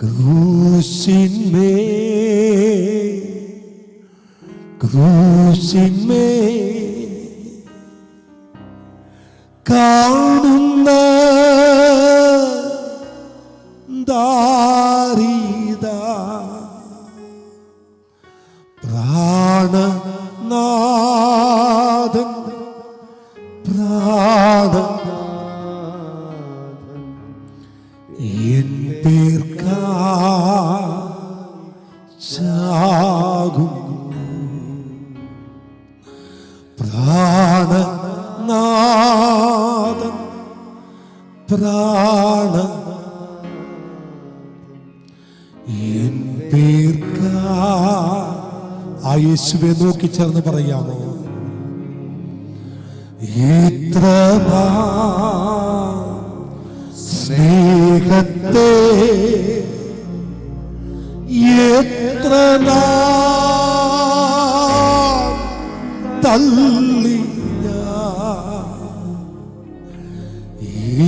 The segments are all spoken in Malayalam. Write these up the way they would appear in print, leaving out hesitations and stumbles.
ക്രൂശിന്മേൽ കാണുന്ന ദാരിദ പ്രാണനാഥൻ എൻ പേർക്കാകും പ്രാണനാഥൻ എൻ പേർക്കാ. ആ യേശുവെ നോക്കി ചേർന്ന് പറയാമോ? എത്ര സ്നേഹത്തെ എത്ര തള്ളിയ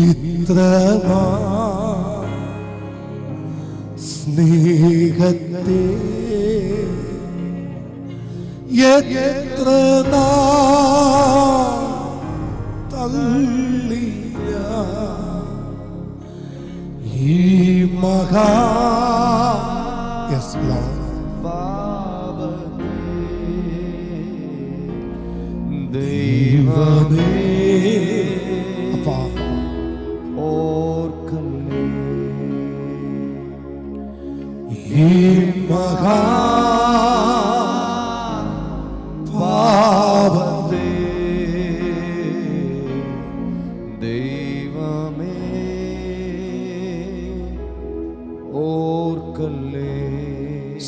എത്ര സ്നേഹത്തെ എത്ര തള്ളിയ ഈ മഹാ ദൈവമേ അപ്പാ ഓർക്കണേ ഈ മഹാ പാപത്തെ ദൈവമേ ഓർക്കല്ലേ.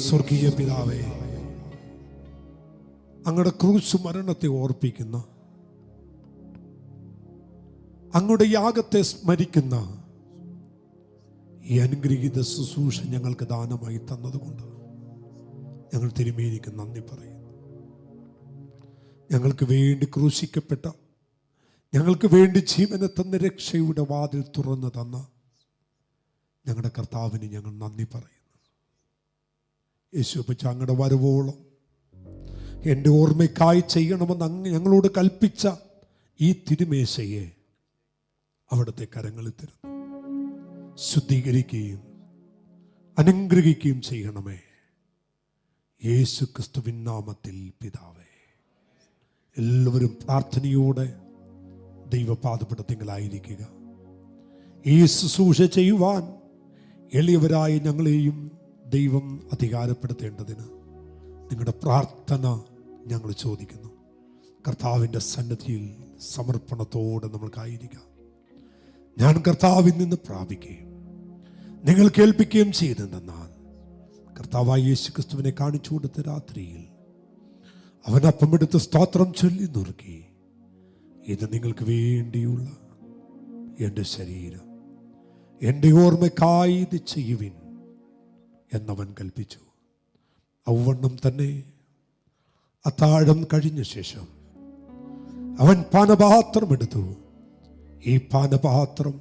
സ്വർഗീയ പിതാവേ, അങ്ങയുടെ ക്രൂശ് മരണത്തെ ഓർപ്പിക്കുന്ന, അങ്ങയുടെ യാഗത്തെ സ്മരിക്കുന്ന ഈ അനുഗ്രഹീത ശുശ്രൂഷ ഞങ്ങൾക്ക് ദാനമായി തന്നതുകൊണ്ട് ഞങ്ങൾ തിരുമേനിക്ക് നന്ദി പറയുന്നു. ഞങ്ങൾക്ക് വേണ്ടി ക്രൂശിക്കപ്പെട്ട, ഞങ്ങൾക്ക് വേണ്ടി ജീവനെ തന്ന, രക്ഷയുടെ വാതിൽ തുറന്നു തന്ന ഞങ്ങളുടെ കർത്താവിന് ഞങ്ങൾ നന്ദി പറയുന്നു. യേശുപ്പച്ച, അങ്ങയുടെ വരവോളം എൻ്റെ ഓർമ്മയ്ക്കായി ചെയ്യണമെന്ന് അങ്ങ് ഞങ്ങളോട് കൽപ്പിച്ച ഈ തിരുമേശയെ അവിടുത്തെ കരങ്ങളിൽ തരുന്നു. ശുദ്ധീകരിക്കുകയും അനുഗ്രഹിക്കുകയും ചെയ്യണമേ. യേശു ക്രിസ്തുവിൻ നാമത്തിൽ പിതാവേ. എല്ലാവരും പ്രാർത്ഥനയോടെ ദൈവപാദപീഠത്തിലായിരിക്കുക. ഈ ശുശ്രൂഷ ചെയ്യുവാൻ എളിയവരായ ഞങ്ങളെയും ദൈവം അധികാരപ്പെടുത്തേണ്ടതിന് നിങ്ങളുടെ പ്രാർത്ഥന ഞങ്ങൾ ചോദിക്കുന്നു. കർത്താവിൻ്റെ സന്നിധിയിൽ സമർപ്പണത്തോടെ നമ്മൾക്കായിരിക്കാം. ഞാൻ കർത്താവിൽ നിന്ന് പ്രാപിക്കുകയും നിങ്ങൾ കേൾപ്പിക്കുകയും ചെയ്തെന്നാൽ, കർത്താവായ യേശു ക്രിസ്തുവിനെ കാണിച്ചു കൊടുത്ത രാത്രിയിൽ അവൻ അപ്പമെടുത്ത് സ്തോത്രം ചൊല്ലി നുറുക്കി, ഇത് നിങ്ങൾക്ക് വേണ്ടിയുള്ള എൻ്റെ ശരീരം, എൻ്റെ ഓർമ്മയ്ക്കായി ഇത് ചെയ്യുവിൻ എന്നവൻ കൽപ്പിച്ചു. ഔവണ്ണം തന്നെ അത്താഴം കഴിഞ്ഞ ശേഷം അവൻ പാനപാത്രം എടുത്തു. ഈ പാനപാത്രം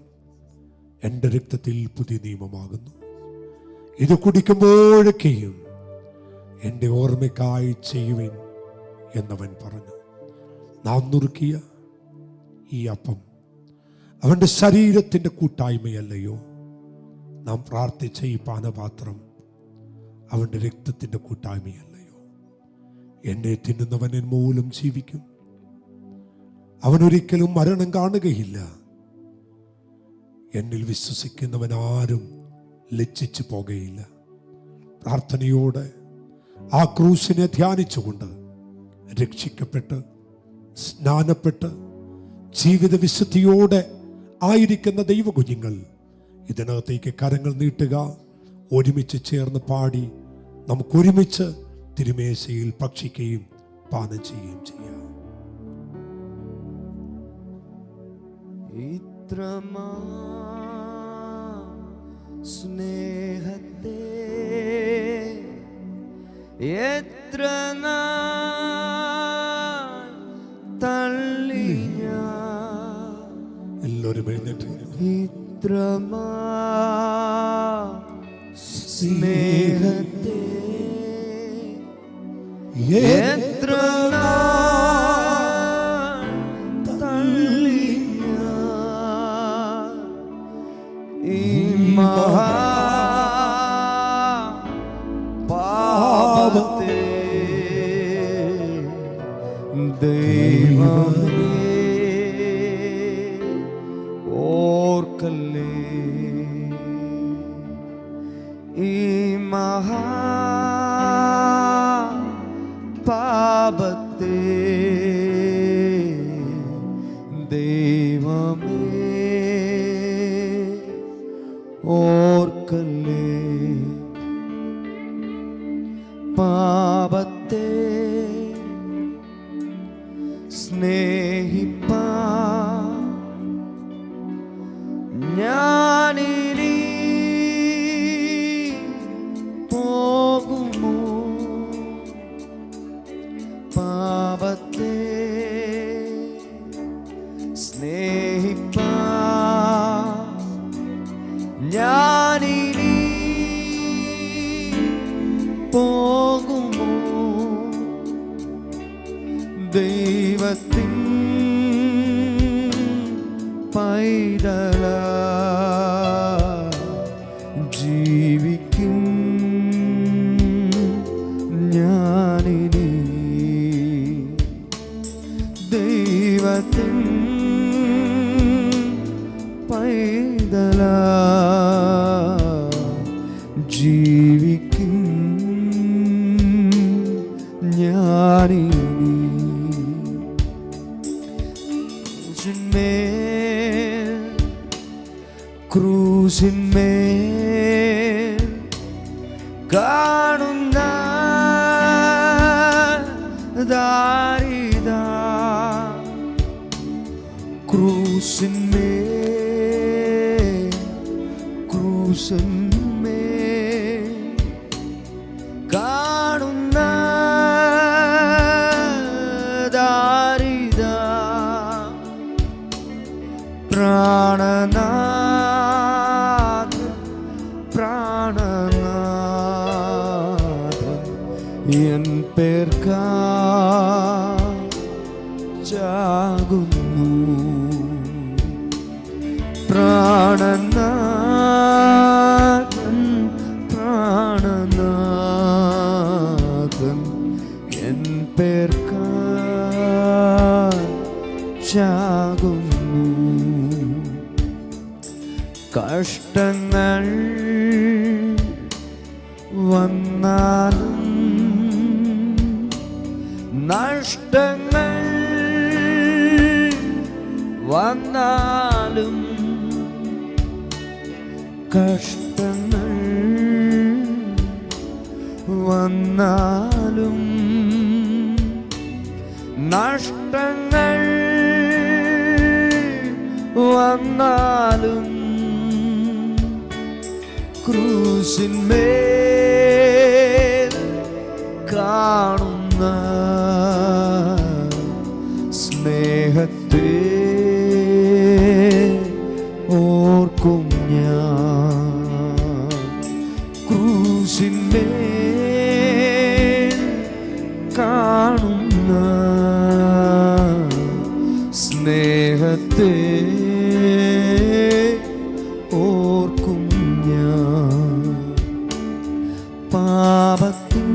എൻ്റെ രക്തത്തിൽ പുതിയ നിയമമാകുന്നു. ഇത് കുടിക്കുമ്പോഴൊക്കെയും എൻ്റെ ഓർമ്മയ്ക്കായി ചെയ്യുവിൻ എന്നവൻ പറഞ്ഞു. നാം നുറുക്കിയ ഈ അപ്പം അവൻ്റെ ശരീരത്തിൻ്റെ കൂട്ടായ്മയല്ലയോ? നാം പ്രാർത്ഥിച്ച ഈ പാനപാത്രം അവൻ്റെ രക്തത്തിൻ്റെ കൂട്ടായ്മയല്ലയോ? എന്നെ തിന്നുന്നവൻ എൻ മൂലം ജീവിക്കും, അവനൊരിക്കലും മരണം കാണുകയില്ല. എന്നിൽ വിശ്വസിക്കുന്നവൻ ആരും ലജ്ജിച്ചു പോകുകയില്ല. പ്രാർത്ഥനയോടെ ആ ക്രൂശിനെ ധ്യാനിച്ചുകൊണ്ട് രക്ഷിക്കപ്പെട്ട് സ്നാനപ്പെട്ട് ജീവിത വിശുദ്ധിയോടെ ആയിരിക്കുന്ന ദൈവകുഞ്ഞുങ്ങൾ ഇതിനകത്തേക്ക് കരങ്ങൾ നീട്ടുക. ഒരുമിച്ച് ചേർന്ന് പാടി നമുക്കൊരുമിച്ച് തിരുമേശയിൽ ഭക്ഷിക്കുകയും പാനം ചെയ്യുകയും ചെയ്യാം. ഇത്രമാ സ്നേഹത്തെ എത്ര തള്ളി എല്ലാവരും എഴുന്നേറ്റ്. ഇത്രമാ സ്നേഹത്തെ എത്ര തള്ളി ഈ മഹാപാപത്തെ ദൈവമേ ഓർക്കല്ലേ. ഈ മഹാപാപത്തെ ദൈവമേ ഓർക്കല്ലേ. പാപത്തെ സ്നേഹിപ്പാൻ ഞാനിനി പോകുമോ? പാപത്തെ സ്നേഹിപ്പാൻ ഞാനിനി പോകുമോ? ദൈവത്തിൻ പൈതല ജീവിക്കും ഞാനിനി. ദൈവത്തിൻ പൈതല ജീവിക്കും ഞാനിനി. ക്രൂശിന്മേൽ കാണുന്ന ദാരിദാ, ക്രൂശിന്മേൽ കാണുന്ന ദാരിദാ, പ്രാണനാഥൻ എൻ പേർക്കായി ചാകുന്നു. പ്രാണനാഥൻ എൻ പേർക്കായി ചാകുന്നു. കഷ്ടങ്ങൾ വന്നാലും നഷ്ടങ്ങൾ വന്നാലും, കഷ്ടങ്ങൾ വന്നാലും നഷ്ടങ്ങൾ വന്നാലും, ക്രൂശിന്മേൽ കാണുന്ന സ്നേഹത്തെ ഓർക്കും ഞാൻ. ക്രൂശിന്മേൽ കാണുന്ന സ്നേഹത്തെ ഓർക്കും ഞാൻ. പാപത്തിൻ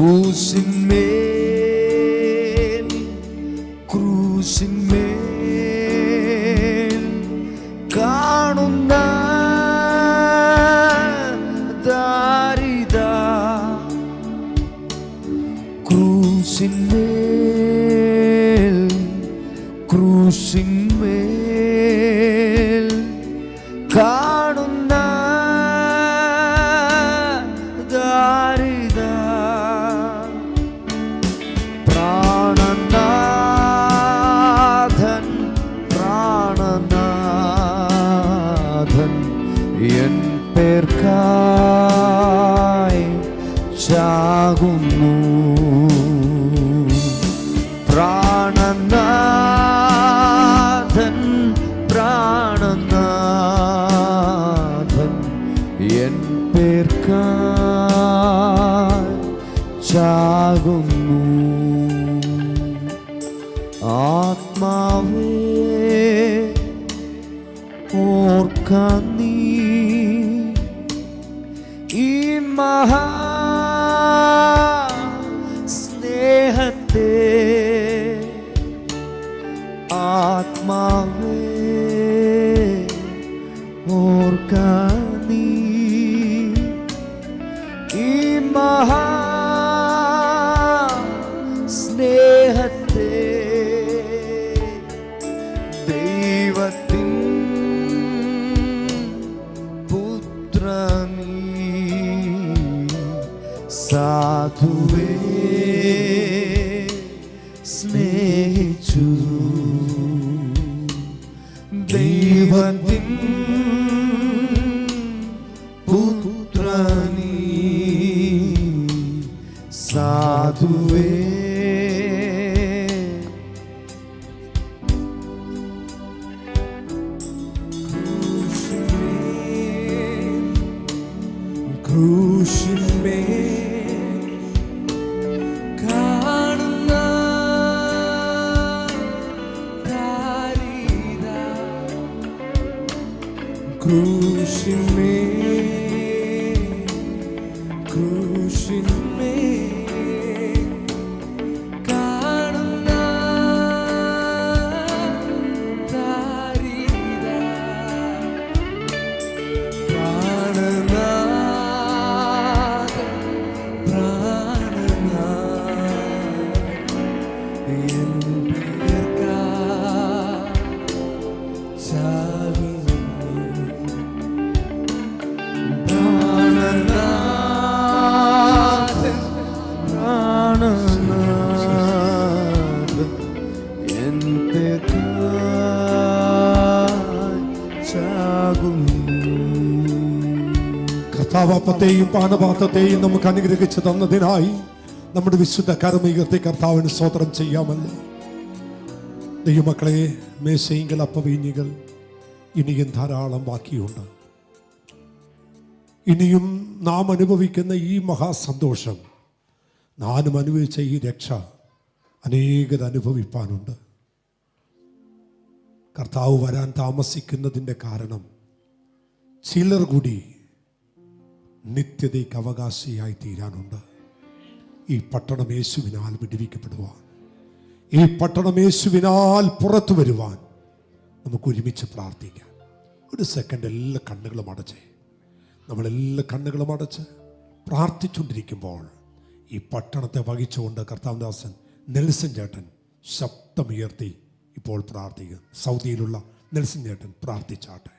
ക്രൂശിന്മേൽ കാണുന്ന ദാരിദ ക്രൂശിന്മേൽ കാണുന്ന ദാരിദ പ്രാണനാഥൻ എൻ പേർക്കായി ചാകുന്നു. പ്രാണനാഥൻ എൻ പേർക്കായി ചാകുന്നു. ആത്മാവേ ഓർക്കാൻ നീ ഈ മഹാ സ്നേഹത്തെ. ആത്മാവേ ഓർക്കാൻ നീ ഈ മഹാ സ്നേഹത്തെ. ദൈവത്തിൻ പുത്രനീ സാധുവേ സ്നേഹിച്ചു. ദൈവത്തിൻ പുത്രനീ സാധുവേ ക്രൂശിന്മേൽ കാണുന്ന ദാരിദ ക്രൂശിന്മേൽ കാണുന്ന ദാരിദ കർത്താവപ്പത്തെയും പാനപാത്രത്തെയും നമുക്ക് അനുഗ്രഹിച്ചു തന്നതിനായി നമ്മുടെ വിശുദ്ധ കരമുയർത്തി കർത്താവിന് സ്തോത്രം ചെയ്യാമല്ലോ. ദൈവമക്കളെ, മേശയെങ്കിൽ അപ്പവീഞ്ഞികൾ ഇനിയും ധാരാളം ബാക്കിയുണ്ട്. ഇനിയും നാം അനുഭവിക്കുന്ന ഈ മഹാസന്തോഷം, നാനും അനുഭവിച്ച ഈ രക്ഷ അനേകർ അനുഭവിപ്പാനുണ്ട്. കർത്താവ് വരാൻ താമസിക്കുന്നതിൻ്റെ കാരണം ചിലർ കൂടി നിത്യതയ്ക്ക് അവകാശിയായി തീരാനുണ്ട്. ഈ പട്ടണം യേശുവിനാൽ വിടുവിക്കപ്പെടുവാൻ, ഈ പട്ടണം യേശുവിനാൽ പുറത്തു വരുവാൻ നമുക്ക് ഒരുമിച്ച് പ്രാർത്ഥിക്കാം. ഒരു സെക്കൻഡ് എല്ലാ കണ്ണുകളും അടച്ചേ. നമ്മളെല്ലാ കണ്ണുകളും അടച്ച് പ്രാർത്ഥിച്ചുകൊണ്ടിരിക്കുമ്പോൾ ഈ പട്ടണത്തെ വഹിച്ചുകൊണ്ട് കർത്താവദാസൻ നെൽസൺ ചേട്ടൻ ശബ്ദമുയർത്തി ഇപ്പോൾ പ്രാർത്ഥിക്കുക. സൗദിയിലുള്ള നെൽസൺ ചേട്ടൻ പ്രാർത്ഥിച്ചാട്ടെ.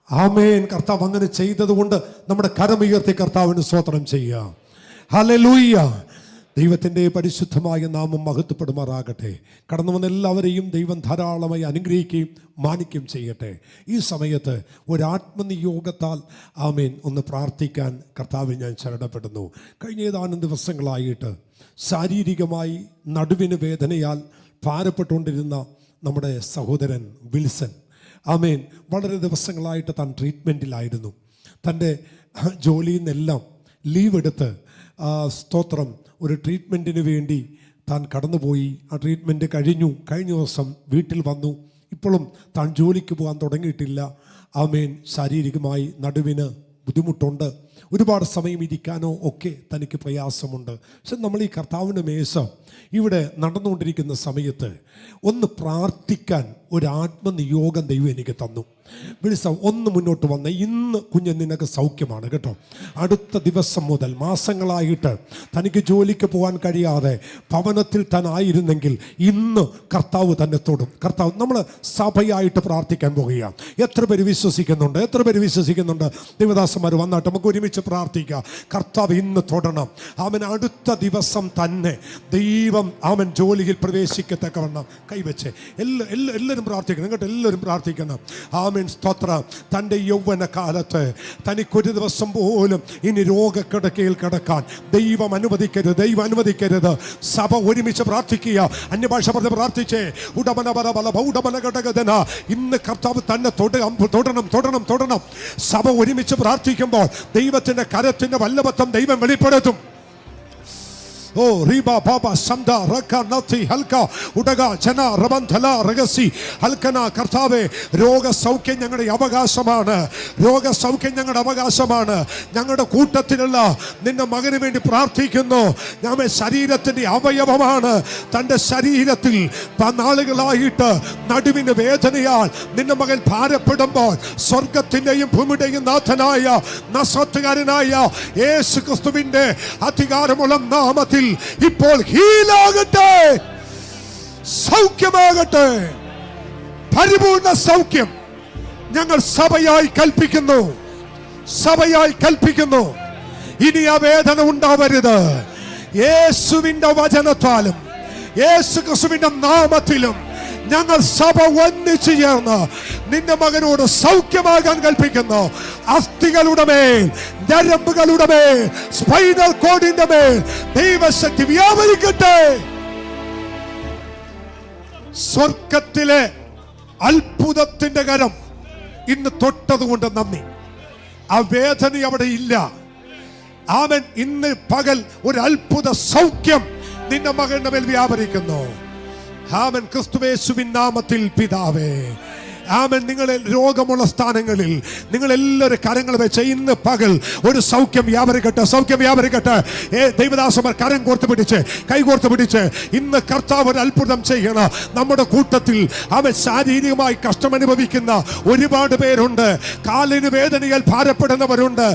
ആമേൻ. കർത്താവ് അങ്ങനെ ചെയ്തതുകൊണ്ട് നമ്മുടെ കരമുയർത്തി കർത്താവിന് സ്തോത്രം ചെയ്യാം. ഹല്ലേലൂയ. ദൈവത്തിൻ്റെ പരിശുദ്ധമായ നാമം മഹത്വപ്പെടുമാറാകട്ടെ. കടന്നു വന്ന എല്ലാവരെയും ദൈവം ധാരാളമായി അനുഗ്രഹിക്കുകയും മാനിക്കുകയും ചെയ്യട്ടെ. ഈ സമയത്ത് ഒരാത്മനിയോഗത്താൽ ആമേൻ ഒന്ന് പ്രാർത്ഥിക്കാൻ കർത്താവിൽ ഞാൻ ശരണപ്പെടുന്നു. കഴിഞ്ഞ ഏതാനും ദിവസങ്ങളായിട്ട് ശാരീരികമായി നടുവിന് വേദനയാൽ ഭാരപ്പെട്ടുകൊണ്ടിരുന്ന നമ്മുടെ സഹോദരൻ വിൽസൺ ആമേൻ വളരെ ദിവസങ്ങളായിട്ട് താൻ ട്രീറ്റ്മെൻറ്റിലായിരുന്നു. തൻ്റെ ജോലിയിൽ നിന്നെല്ലാം ലീവ് എടുത്ത് സ്തോത്രം ഒരു ട്രീറ്റ്മെൻറ്റിന് വേണ്ടി താൻ കടന്നുപോയി. ആ ട്രീറ്റ്മെൻറ്റ് കഴിഞ്ഞ ദിവസം വീട്ടിൽ വന്നു. ഇപ്പോഴും താൻ ജോലിക്ക് പോകാൻ തുടങ്ങിയിട്ടില്ല. ആമേൻ ശാരീരികമായി നടുവിന് ബുദ്ധിമുട്ടുണ്ട്. ഒരുപാട് സമയം ഇരിക്കാനോ ഒക്കെ തനിക്ക് പ്രയാസമുണ്ട്. പക്ഷെ നമ്മൾ ഈ കർത്താവിൻ്റെ മേശ ഇവിടെ നടന്നുകൊണ്ടിരിക്കുന്ന സമയത്ത് ഒന്ന് പ്രാർത്ഥിക്കാൻ ഒരു ആത്മനിയോഗം ദൈവം എനിക്ക് തന്നു. വിളിച്ച ഒന്ന് മുന്നോട്ട് വന്ന ഇന്ന് കുഞ്ഞ് നിനക്ക് സൗഖ്യമാണ് കേട്ടോ. അടുത്ത ദിവസം മുതൽ മാസങ്ങളായിട്ട് തനിക്ക് ജോലിക്ക് പോകാൻ കഴിയാതെ ഭവനത്തിൽ താനായിരുന്നെങ്കിൽ ഇന്ന് കർത്താവ് തന്നെ തൊടും. കർത്താവ് നമ്മൾ സഭയായിട്ട് പ്രാർത്ഥിക്കാൻ പോകുകയാണ്. എത്ര പേര് വിശ്വസിക്കുന്നുണ്ട്? ദൈവദാസന്മാർ വന്നാട്ട് നമുക്ക് ഒരുമിച്ച് പ്രാർത്ഥിക്കാം. കർത്താവ് ഇന്ന് തൊടണം. അവൻ അടുത്ത ദിവസം തന്നെ ദൈവം അവൻ ജോലിയിൽ പ്രവേശിക്കത്തക്കവണ്ണം കൈവച്ച് എല്ലാവരും പ്രാർത്ഥിക്കണം കേട്ടോ. എല്ലാവരും പ്രാർത്ഥിക്കണം. ആമേൻ സ്തോത്രം. തൻ്റെ യൗവന കാലത്ത് തനിക്കൊരു ദിവസം പോലും ഇനി രോഗക്കിടക്കയിൽ കിടക്കാൻ ദൈവം അനുവദിക്കരുത്. സഭ ഒരുമിച്ച് പ്രാർത്ഥിക്കുക. അന്യഭാഷ പറഞ്ഞ് പ്രാർത്ഥിച്ചേ. ഇന്ന് കർത്താവ് തന്നെ തൊടണം. സഭ ഒരുമിച്ച് പ്രാർത്ഥിക്കുമ്പോൾ ദൈവത്തിന്റെ കരത്തിന്റെ വല്ലഭത്വം ദൈവം വെളിപ്പെടുത്തും. ഓ റീബ ബാബ സംദ റക നത്തി ഹൽക ഉടക ജന റബന്ധല റഗസി ഹൽകന. കർത്താവേ, രോഗസൗഖ്യം ഞങ്ങളുടെ അവകാശമാണ്. ഞങ്ങളുടെ കൂട്ടത്തിലുള്ള നിന്റെ മകന് വേണ്ടി പ്രാർത്ഥിക്കുന്നു. ഞമ്മ ശരീരത്തിന്റെ അവയവമാണ്. തൻ്റെ ശരീരത്തിൽ നാളുകളായിട്ട് നടുവിന് വേദനയാൽ നിന്റെ മകൻ ഭാരപ്പെടുമ്പോൾ സ്വർഗത്തിന്റെയും ഭൂമിയുടെയും നാഥനായ നസ്രത്തുകാരനായ യേശു ക്രിസ്തുവിന്റെ അധികാരമുള്ള നാമത്തിൽ ഇപ്പോൾ ഹീലാകട്ടെ, സൗഖ്യമാകട്ടെ. പരിപൂർണ സൗഖ്യം ഞങ്ങൾ സഭയായി കൽപ്പിക്കുന്നു. ഇനി ആ വേദന ഉണ്ടാവരുത്. യേശുവിന്റെ വചനത്താലും യേശു ക്രിസ്തുവിന്റെ നാമത്തിലും ഞങ്ങൾ സഭ ഒന്നിച്ചു ചേർന്ന് നിന്റെ മകനോട് സൗഖ്യമാകാൻ കൽപ്പിക്കുന്നു. അസ്ഥികളുടെ മേൽ, ഞരമ്പുകളുടെ മേൽ, സ്പൈനൽ കോഡിന്റെ മേൽ ദൈവശക്തി വ്യാപരിക്കട്ടെ. സ്വർഗത്തിലെ അത്ഭുതത്തിന്റെ കരം ഇന്ന് തൊട്ടതുകൊണ്ട് നന്ദി. ആ വേദന അവിടെ ഇല്ല. ആമേൻ. ഇന്ന് പകൽ ഒരു അത്ഭുത സൗഖ്യം നിന്റെ മകന്റെ മേൽ വ്യാപരിക്കുന്നു. ആമേൻ. ക്രിസ്തുയേശുവിൻ നാമത്തിൽ പിതാവേ, ആമേൻ. നിങ്ങളെ രോഗമുള്ള സ്ഥാനങ്ങളിൽ നിങ്ങൾ എല്ലാവരും കരങ്ങൾ വെച്ച് ഇന്ന് പകൽ ഒരു സൗഖ്യം വ്യാപരിക്കട്ടെ. ദൈവദാസന്മാർ കൈകോർത്ത് പിടിച്ച് ഇന്ന് കർത്താവ് ഒരു അത്ഭുതം ചെയ്യണം. നമ്മുടെ കൂട്ടത്തിൽ അവൻ ശാരീരികമായി കഷ്ടമനുഭവിക്കുന്ന ഒരുപാട് പേരുണ്ട്. കാലിന് വേദനയാൽ ഭാരപ്പെടുന്നവരുണ്ട്.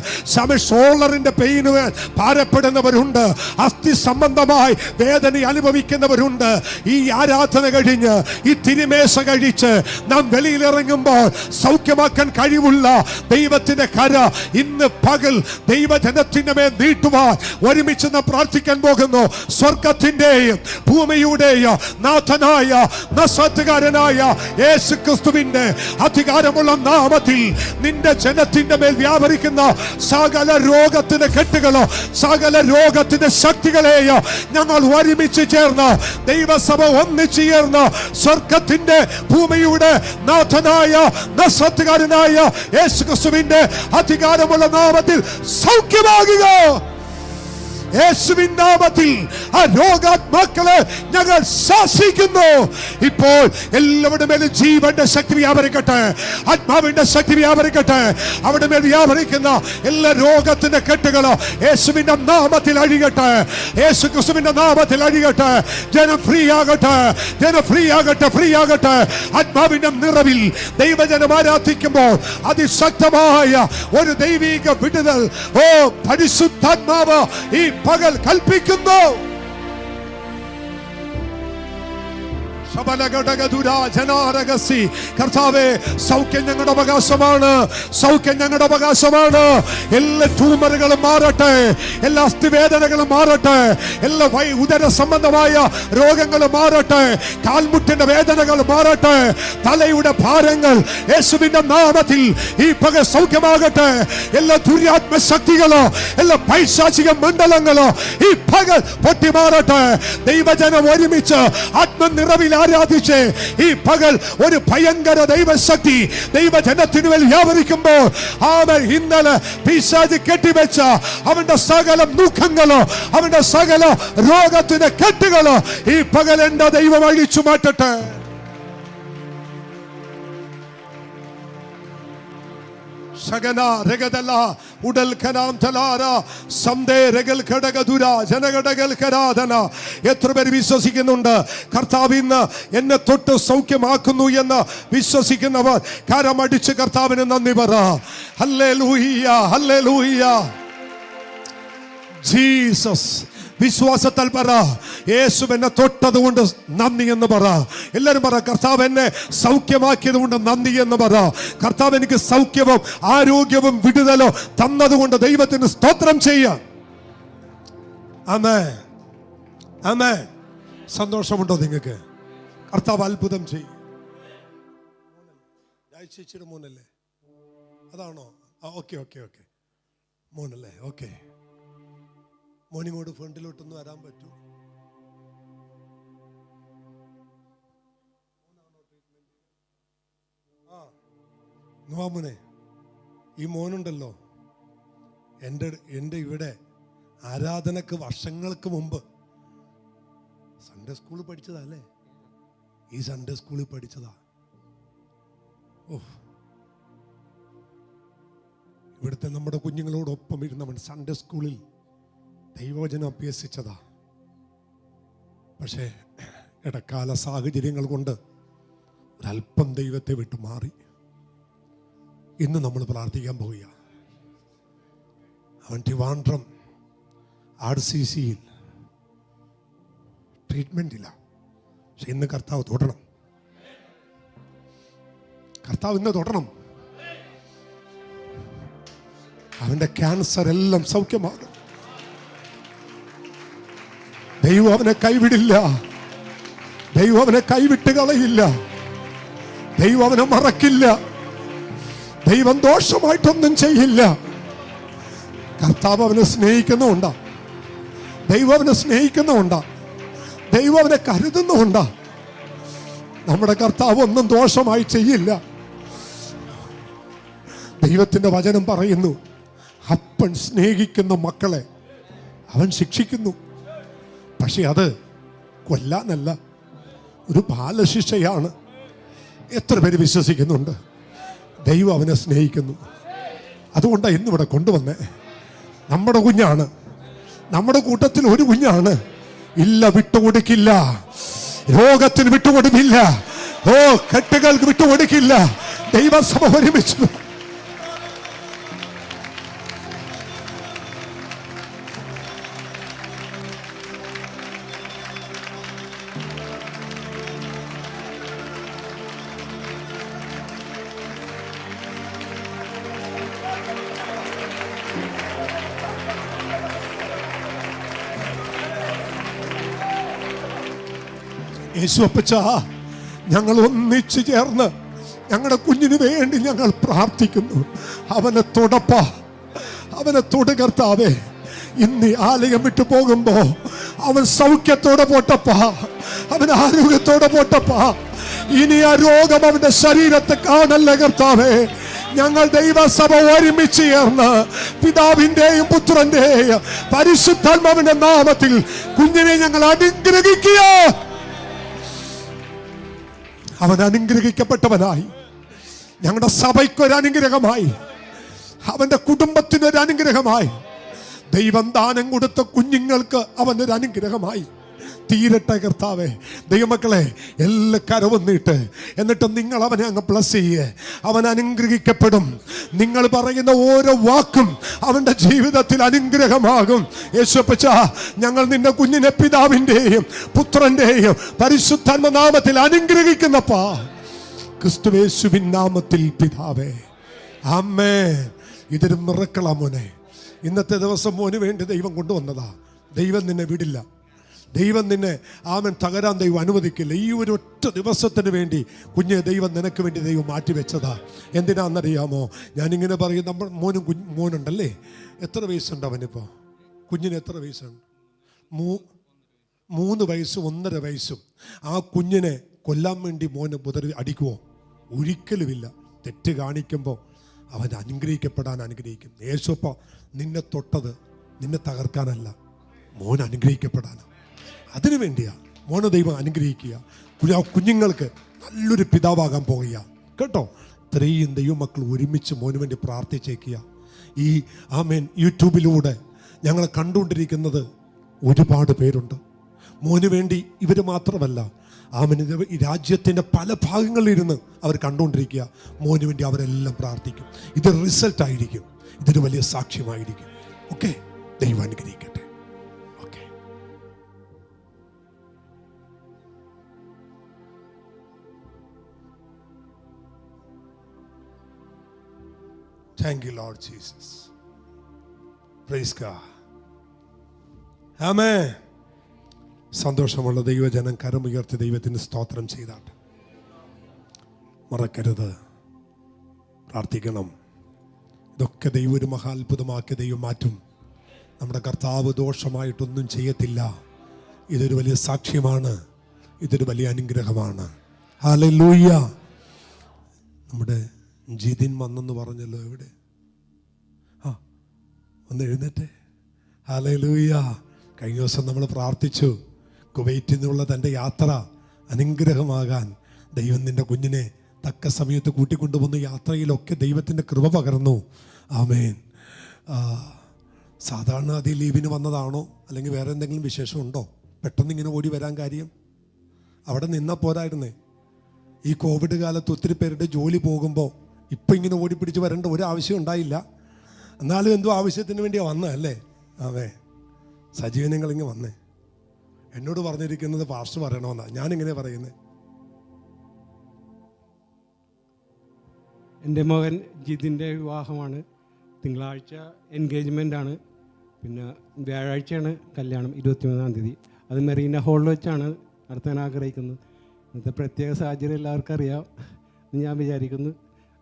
ഷോൾഡറിന്റെ പെയിന് ഭാരപ്പെടുന്നവരുണ്ട്. അസ്ഥി സംബന്ധമായി വേദന അനുഭവിക്കുന്നവരുണ്ട്. ഈ ആരാധന കഴിഞ്ഞ് ഈ തിരുമേശ കഴിച്ച് നാം ഇറങ്ങുമ്പോൾ സൗഖ്യമാക്കാൻ കഴിവുള്ള ദൈവത്തിന്റെ കര ഇന്ന് പകൽ ദൈവജനത്തിന്റെ മേൽ നീട്ടുവാൻ ഒരുമിച്ച് നാം പ്രാർത്ഥിക്കാൻ പോകുന്നു. സ്വർഗത്തിന്റെയും ഭൂമിയുടെയും നാഥനായ നസ്രത്തുകാരനായ യേശു ക്രിസ്തുവിന്റെ അധികാരമുള്ള നാമത്തിൽ നിന്റെ ജനത്തിന്റെ മേൽ വ്യാപരിക്കുന്ന സകല രോഗത്തിന്റെ കെട്ടുകളോ സകല രോഗത്തിന്റെ ശക്തികളെയോ ഞങ്ങൾ ഒരുമിച്ച് ചേർന്ന് ദൈവസഭ ഒന്നിച്ചു ചേർന്ന് സ്വർഗത്തിന്റെ ഭൂമിയുടെ നാഥനായ നസ്രത്തുകാരനായ യേശു ക്രിസ്തുവിന്റെ അധികാരമുള്ള നാമത്തിൽ സൗഖ്യമാകുക. യേശുവിൻ നാമത്തിൽ ആ രോഗാത്മാക്കളെ ഞങ്ങൾ ശാസിക്കുന്നു. ഇപ്പോൾ എല്ലാവരുടെ മേലും ജീവന്റെ ശക്തി വ്യാപരിക്കട്ടെ, ആത്മാവിന്റെ ശക്തി വ്യാപരിക്കട്ടെ. അവിടെ മേൽ വ്യാപരിക്കുന്ന എല്ലാ രോഗത്തിന്റെ കെട്ടുകളോ യേശുവിന്റെ നാമത്തിൽ അഴിയട്ടെ, യേശു ക്രിസ്തുവിന്റെ നാമത്തിൽ അഴിയട്ടെ. ജനം ഫ്രീ ആകട്ടെ. ആത്മാവിന്റെ നിറവിൽ ദൈവജനം ആരാധിക്കുമ്പോൾ അതിശക്തമായ ഒരു ദൈവിക വിടുതൽ പരിശുദ്ധാത്മാവ് ഈ പകൽ കൽപ്പിക്കുന്നു. കർത്താവേ, സൗഖ്യം ഞങ്ങളുടെ അവകാശമാണ്, സൗഖ്യം ഞങ്ങളുടെ അവകാശമാണ്. എല്ലാ ട്യൂമറുകളും മാറട്ടെ, എല്ലാ അസ്ഥിവേദനകളും മാറട്ടെ, എല്ലാ ഉദര സംബന്ധമായ രോഗങ്ങളും മാറട്ടെ, കാൽമുട്ടിന്റെ വേദനകൾ മാറട്ടെ, തലയുടെ ഭാരങ്ങൾ യേശുവിന്റെ നാമത്തിൽ ഈ പകൽ സൗഖ്യമാകട്ടെ. എല്ലാ ദുര്യാത്മ ശക്തികളോ, എല്ലാ പൈശാചിക മണ്ഡലങ്ങളോ ഈ പകൽ പൊട്ടിമാറട്ടെ. ദൈവജനം ഒരുമിച്ച് ആത്മനിറവിൽ ആരാധിച്ച് ഈ പകൽ ഒരു ഭയങ്കര ദൈവശക്തി ദൈവജനത്തിനു മേൽ വ്യാപരിക്കുമ്പോൾ അവൻ ഇന്നലെ പിശാച് കെട്ടിവെച്ച അവന്റെ സകല ദുഃഖങ്ങളോ, അവന്റെ സകല രോഗത്തിന്റെ കെട്ടുകളോ ഈ പകൽ എന്റെ ദൈവം അഴിച്ചു മാറ്റട്ടെ. ശകന രഗദല ഉടൽ ഖനാം തലാര സംദേ രഗൽ ഘടകദുര ജനഘടകൽ ഖരാധന. എത്ര പേര് വിശ്വസിക്കുന്നുണ്ട് കർത്താവ് ഇന്ന് എന്നെ തൊട്ട് സൗഖ്യമാക്കുന്നു എന്ന് വിശ്വസിക്കുന്നവർ കരമടിച്ച് കർത്താവിന് നന്ദി പറ. Hallelujah, hallelujah. ജീസസ്. വിശ്വാസത്താൽ പറ, യേശു എന്നെ തൊട്ടത് കൊണ്ട് നന്ദി എന്ന് പറ. എല്ലാവരും പറ, കർത്താവ് എന്നെ സൗഖ്യമാക്കിയത് കൊണ്ട് നന്ദി എന്ന് പറ. കർത്താവ് എനിക്ക് സൗഖ്യവും ആരോഗ്യവും വിടുതലോ തന്നതുകൊണ്ട് ദൈവത്തിന് സ്തോത്രം ചെയ്യാം. ആമേൻ, ആമേൻ. സന്തോഷമുണ്ടോ നിങ്ങൾക്ക്? കർത്താവ് അത്ഭുതം ചെയ്യും. ചേച്ചിയുടെ മോനല്ലേ? അതാണോ? ഓക്കെ ഓക്കെ ഓക്കെ, മോനല്ലേ? ഓക്കെ, മോനിങ്ങോട്ട് ഫ്രണ്ടിലോട്ടൊന്ന് വരാൻ പറ്റൂ? മോനെ, ഈ മോനുണ്ടല്ലോ, എൻ്റെ ഇവിടെ ആരാധനക്ക് വർഷങ്ങൾക്ക് മുമ്പ് സൺഡേ സ്കൂളിൽ പഠിച്ചതാ അല്ലേ? ഈ സൺഡേ സ്കൂളിൽ പഠിച്ചതാ. ഓ, ഇവിടുത്തെ നമ്മുടെ കുഞ്ഞുങ്ങളോടൊപ്പം ഇരുന്നവൻ സൺഡേ സ്കൂളിൽ ദൈവവചനം അഭ്യസിച്ചതാ. പക്ഷേ ഇടക്കാല സാഹചര്യങ്ങൾ കൊണ്ട് ഒരല്പം ദൈവത്തെ വിട്ടു മാറി. ഇന്ന് നമ്മൾ പ്രാർത്ഥിക്കാൻ പോവുക. അവൻ ട്രിവാൻഡ്രം RCCയിൽ ട്രീറ്റ്മെന്റ് ഇല്ല. പക്ഷെ ഇന്ന് കർത്താവ് തൊടണം. കർത്താവ് ഇന്ന് തൊടണം. അവന്റെ ക്യാൻസർ എല്ലാം സൗഖ്യമാകും. ദൈവം അവനെ കൈവിടില്ല. ദൈവം അവനെ കൈവിട്ട് കളയില്ല. ദൈവം അവനെ മറക്കില്ല. ദൈവം ദോഷമായിട്ടൊന്നും ചെയ്യില്ല. കർത്താവ് അവനെ സ്നേഹിക്കുന്നുണ്ടാ. ദൈവം അവനെ സ്നേഹിക്കുന്നുണ്ടാ. ദൈവം അവനെ കരുതുന്നുണ്ടാ. നമ്മുടെ കർത്താവ് ഒന്നും ദോഷമായി ചെയ്യില്ല. ദൈവത്തിന്റെ വചനം പറയുന്നു, അപ്പൻ സ്നേഹിക്കുന്ന മക്കളെ അവൻ ശിക്ഷിക്കുന്നു. പക്ഷെ അത് കൊല്ലാനല്ല, ഒരു ബാലശിക്ഷയാണ്. എത്ര പേര് വിശ്വസിക്കുന്നുണ്ട്? ദൈവം അവനെ സ്നേഹിക്കുന്നു. അതുകൊണ്ടാണ് ഇന്നിവിടെ കൊണ്ടുവന്നേ. നമ്മുടെ കുഞ്ഞാണ്, നമ്മുടെ കൂട്ടത്തിൽ ഒരു കുഞ്ഞാണ്. ഇല്ല, വിട്ടുകൊടുക്കില്ല. രോഗത്തിന് വിട്ടുകൊടുക്കില്ല. ഓ, കെട്ടുകൾക്ക് വിട്ടുകൊടുക്കില്ല. ദൈവസഭ ഒരുമിച്ചു. യേശു അപ്പച്ച, ഞങ്ങൾ ഒന്നിച്ചു ചേർന്ന് ഞങ്ങളുടെ കുഞ്ഞിന് വേണ്ടി ഞങ്ങൾ പ്രാർത്ഥിക്കുന്നു. അവനെ തൊടപ്പ, അവനെ തൊടു കർത്താവേ. ഇന്ന് ആലയം വിട്ടു പോകുമ്പോ അവൻ സൗഖ്യത്തോടെ പോട്ടപ്പ, അവൻ ആരോഗ്യത്തോടെ പോട്ടപ്പ. ഇനി ആ രോഗം അവന്റെ ശരീരത്തെ കാണല്ല കർത്താവേ. ഞങ്ങൾ ദൈവസഭ ഒരുമിച്ച് ചേർന്ന് പിതാവിന്റെയും പുത്രന്റെയും പരിശുദ്ധാത്മാവിന്റെ നാമത്തിൽ കുഞ്ഞിനെ ഞങ്ങൾ അനുഗ്രഹിക്കുക. അവൻ അനുഗ്രഹിക്കപ്പെട്ടവനായി, ഞങ്ങളുടെ സഭയ്ക്കൊരു അനുഗ്രഹമായി, അവന്റെ കുടുംബത്തിനൊരു അനുഗ്രഹമായി, ദൈവം ദാനം കൊടുത്ത കുഞ്ഞുങ്ങൾക്ക് അവനൊരു അനുഗ്രഹമായി, തീരട്ടെ കർത്താവേ. ദൈവമക്കളെ, എല്ലാ കരവും നീട്ട്. എന്നിട്ട് നിങ്ങൾ അവനെ അങ്ങ് ബ്ലസ് ചെയ്യേ. അവൻ അനുഗ്രഹിക്കപ്പെടും. നിങ്ങൾ പറയുന്ന ഓരോ വാക്കും അവന്റെ ജീവിതത്തിൽ അനുഗ്രഹമാകും. യേശുപ്പച്ച, ഞങ്ങൾ നിന്റെ കുഞ്ഞിനെ പിതാവിൻ്റെയും പുത്രന്റെയും പരിശുദ്ധാത്മ നാമത്തിൽ അനുഗ്രഹിക്കുന്നപ്പാ, ക്രിസ്തുയേശുവിൻ നാമത്തിൽ പിതാവേ, ആമേൻ. ഇതൊരു മിറക്കിളാ മോനെ. ഇന്നത്തെ ദിവസം മോന് വേണ്ടി ദൈവം കൊണ്ടുവന്നതാ. ദൈവം നിന്നെ വിടില്ല. ദൈവം നിന്നെ ആമൻ തകരാൻ ദൈവം അനുവദിക്കില്ല. ഈ ഒരു ഒറ്റ ദിവസത്തിന് വേണ്ടി കുഞ്ഞെ ദൈവം നിനക്ക് വേണ്ടി ദൈവം മാറ്റിവെച്ചതാ. എന്തിനാണെന്നറിയാമോ? ഞാനിങ്ങനെ പറയും, നമ്മൾ മോനുണ്ടല്ലേ, എത്ര വയസ്സുണ്ട് അവനിപ്പോൾ? കുഞ്ഞിന് എത്ര വയസ്സുണ്ട്? 3 വയസ്സും 1.5 വയസ്സും. ആ കുഞ്ഞിനെ കൊല്ലാൻ വേണ്ടി മോന് മുതൽ അടിക്കുമോ? ഒരിക്കലുമില്ല. തെറ്റ് കാണിക്കുമ്പോൾ അവൻ അനുഗ്രഹിക്കപ്പെടാൻ അനുഗ്രഹിക്കും. യേശുപ്പ നിന്നെ തൊട്ടത് നിന്നെ തകർക്കാനല്ല, മോൻ അനുഗ്രഹിക്കപ്പെടാനാണ്. അതിനു വേണ്ടിയാ മോനെ ദൈവം അനുഗ്രഹിക്കുക. ആ കുഞ്ഞുങ്ങൾക്ക് നല്ലൊരു പിതാവാകാൻ പോകുക കേട്ടോ. ഇത്രയും ദൈവമക്കൾ ഒരുമിച്ച് മോന് വേണ്ടി പ്രാർത്ഥിച്ചേക്കുക. ഈ ആമേൻ യൂട്യൂബിലൂടെ ഞങ്ങളെ കണ്ടുകൊണ്ടിരിക്കുന്നത് ഒരുപാട് പേരുണ്ട്. മോന് വേണ്ടി ഇവർ മാത്രമല്ല, ആമേൻ, ഈ രാജ്യത്തിൻ്റെ പല ഭാഗങ്ങളിലിരുന്ന് അവർ കണ്ടുകൊണ്ടിരിക്കുക. മോന് വേണ്ടി അവരെല്ലാം പ്രാർത്ഥിക്കും. ഇത് റിസൾട്ടായിരിക്കും. ഇതൊരു വലിയ സാക്ഷ്യമായിരിക്കും. ഓക്കെ, ദൈവം അനുഗ്രഹിക്കട്ടെ. Okay, thank you Lord Jesus. Praise God. Amen. സന്തോഷമുള്ള ദൈവജനം കരമുയർത്തി ദൈവത്തിന് സ്തോത്രം ചെയ്താട്ടെ. മറക്കരുത്, പ്രാർത്ഥിക്കണം. ഇതൊക്കെ ദൈവം ഒരു മഹാത്ഭുതമാക്കി ദൈവം മാറ്റും. നമ്മുടെ കർത്താവ് ദോഷമായിട്ടൊന്നും ചെയ്യത്തില്ല. ഇതൊരു വലിയ സാക്ഷ്യമാണ്. ഇതൊരു വലിയ അനുഗ്രഹമാണ്. ഹല്ലേലൂയ. നമ്മുടെ ജിതിൻ വന്നെന്ന് പറഞ്ഞല്ലോ. എവിടെ? ഒന്ന് എഴുന്നേറ്റേ. ഹല്ലേലൂയ. കഴിഞ്ഞ ദിവസം നമ്മൾ പ്രാർത്ഥിച്ചു, കുവൈറ്റിൽ നിന്നുള്ള തൻ്റെ യാത്ര അനുഗ്രഹമാകാൻ ദൈവം നിൻ്റെ കുഞ്ഞിനെ തക്ക സമയത്ത് കൂട്ടിക്കൊണ്ടുവന്ന് യാത്രയിലൊക്കെ ദൈവത്തിൻ്റെ കൃപ പകർന്നു. ആമേൻ. സാധാരണ അത് ലീവിന് വന്നതാണോ അല്ലെങ്കിൽ വേറെ എന്തെങ്കിലും വിശേഷമുണ്ടോ? പെട്ടെന്ന് ഇങ്ങനെ ഓടി വരാൻ കാര്യം? അവിടെ നിന്നാൽ പോരായിരുന്നേ. ഈ കോവിഡ് കാലത്ത് ഒത്തിരി പേരുടെ ജോലി പോകുമ്പോൾ ഇപ്പം ഇങ്ങനെ ഓടിപ്പിടിച്ച് വരേണ്ട ഒരു ആവശ്യം ഉണ്ടായില്ല. എന്നാലും എന്തോ ആവശ്യത്തിന് വേണ്ടിയാണ് വന്നതല്ലേ? ആമേ. സജീവനങ്ങളിങ്ങ് വന്നേ. എന്നോട് പറഞ്ഞിരിക്കുന്നത് പാസ്റ്റർ പറയണമെന്നാണ്. ഞാനിങ്ങനെ പറയുന്നത്. എൻ്റെ മകൻ ജിതിൻ്റെ വിവാഹമാണ്. തിങ്കളാഴ്ച എൻഗേജ്മെൻ്റാണ്. പിന്നെ വ്യാഴാഴ്ചയാണ് കല്യാണം, 23-ാം തീയതി. അത് മെറീന ഹാളിൽ വെച്ചാണ് നടത്താൻ ആഗ്രഹിക്കുന്നത്. ഇന്നത്തെ പ്രത്യേക സാഹചര്യം എല്ലാവർക്കും അറിയാം എന്ന് ഞാൻ വിചാരിക്കുന്നു.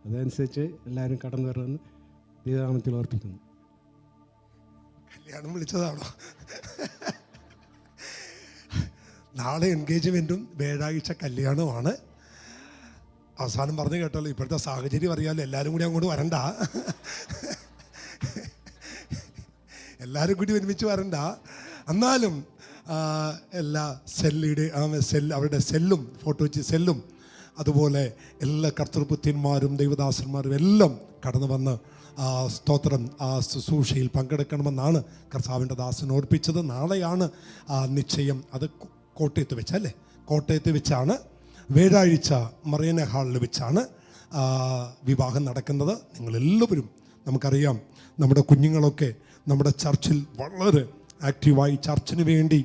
അതനുസരിച്ച് എല്ലാവരും കടന്നു വരണമെന്ന് ദൈവനാമത്തിൽ ഓർപ്പിക്കുന്നു. കല്യാണം വിളിച്ചതാണോ? നാളെ എൻഗേജ്മെൻറ്റും വ്യാഴാഴ്ച കല്യാണമാണ്. അവസാനം പറഞ്ഞു കേട്ടല്ലോ, ഇപ്പോഴത്തെ സാഹചര്യം അറിയാമല്ലോ. എല്ലാവരും കൂടി അങ്ങോട്ട് വരണ്ട. എല്ലാവരും കൂടി ഒരുമിച്ച് വരണ്ട. എന്നാലും എല്ലാ അവരുടെ സെല്ലും ഫോട്ടോ വെച്ച് സെല്ലും അതുപോലെ എല്ലാ കർത്തൃപുത്യന്മാരും ദൈവദാസന്മാരും എല്ലാം കടന്നു വന്ന് സ്തോത്രം ആ ശുശ്രൂഷയിൽ പങ്കെടുക്കണമെന്നാണ് കർത്താവിൻ്റെ ദാസൻ ഓർപ്പിച്ചത്. നാളെയാണ് നിശ്ചയം. അത് കോട്ടയത്ത് വെച്ചല്ലേ? കോട്ടയത്ത് വെച്ചാണ്. വ്യാഴാഴ്ച മറീന ഹാളിൽ വെച്ചാണ് വിവാഹം നടക്കുന്നത്. നിങ്ങളെല്ലാവരും, നമുക്കറിയാം നമ്മുടെ കുഞ്ഞുങ്ങളൊക്കെ നമ്മുടെ ചർച്ചിൽ വളരെ ആക്റ്റീവായി ചർച്ചിന് വേണ്ടി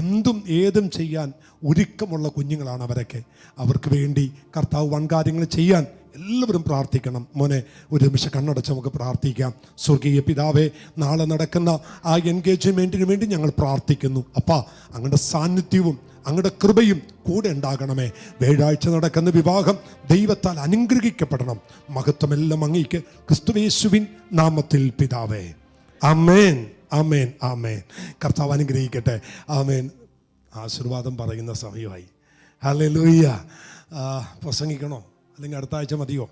എന്തും ഏതും ചെയ്യാൻ ഒരുക്കമുള്ള കുഞ്ഞുങ്ങളാണ് അവരൊക്കെ. അവർക്ക് വേണ്ടി കർത്താവ് വൻകാര്യങ്ങൾ ചെയ്യാൻ എല്ലാവരും പ്രാർത്ഥിക്കണം. മോനെ, ഒരു നിമിഷം കണ്ണടച്ച് നമുക്ക് പ്രാർത്ഥിക്കാം. സ്വർഗീയ പിതാവേ, നാളെ നടക്കുന്ന ആ എൻഗേജ്മെൻറ്റിന് വേണ്ടി ഞങ്ങൾ പ്രാർത്ഥിക്കുന്നു. അപ്പാ, അങ്ങയുടെ സാന്നിധ്യവും അങ്ങയുടെ കൃപയും കൂടെ ഉണ്ടാകണമേ. വ്യാഴാഴ്ച നടക്കുന്ന വിവാഹം ദൈവത്താൽ അനുഗ്രഹിക്കപ്പെടണം. മഹത്വമെല്ലാം അങ്ങേക്ക് ക്രിസ്തുയേശുവിൻ നാമത്തിൽ പിതാവേ. ആമേൻ, ആമേൻ, ആമേൻ. കർത്താവ് അനുഗ്രഹിക്കട്ടെ. ആമേൻ. ആശീർവാദം പറയുന്ന സമയമായി. ഹല്ലേലൂയ. പ്രസംഗിക്കണോ അല്ലെങ്കിൽ അടുത്ത ആഴ്ച മതിയോ?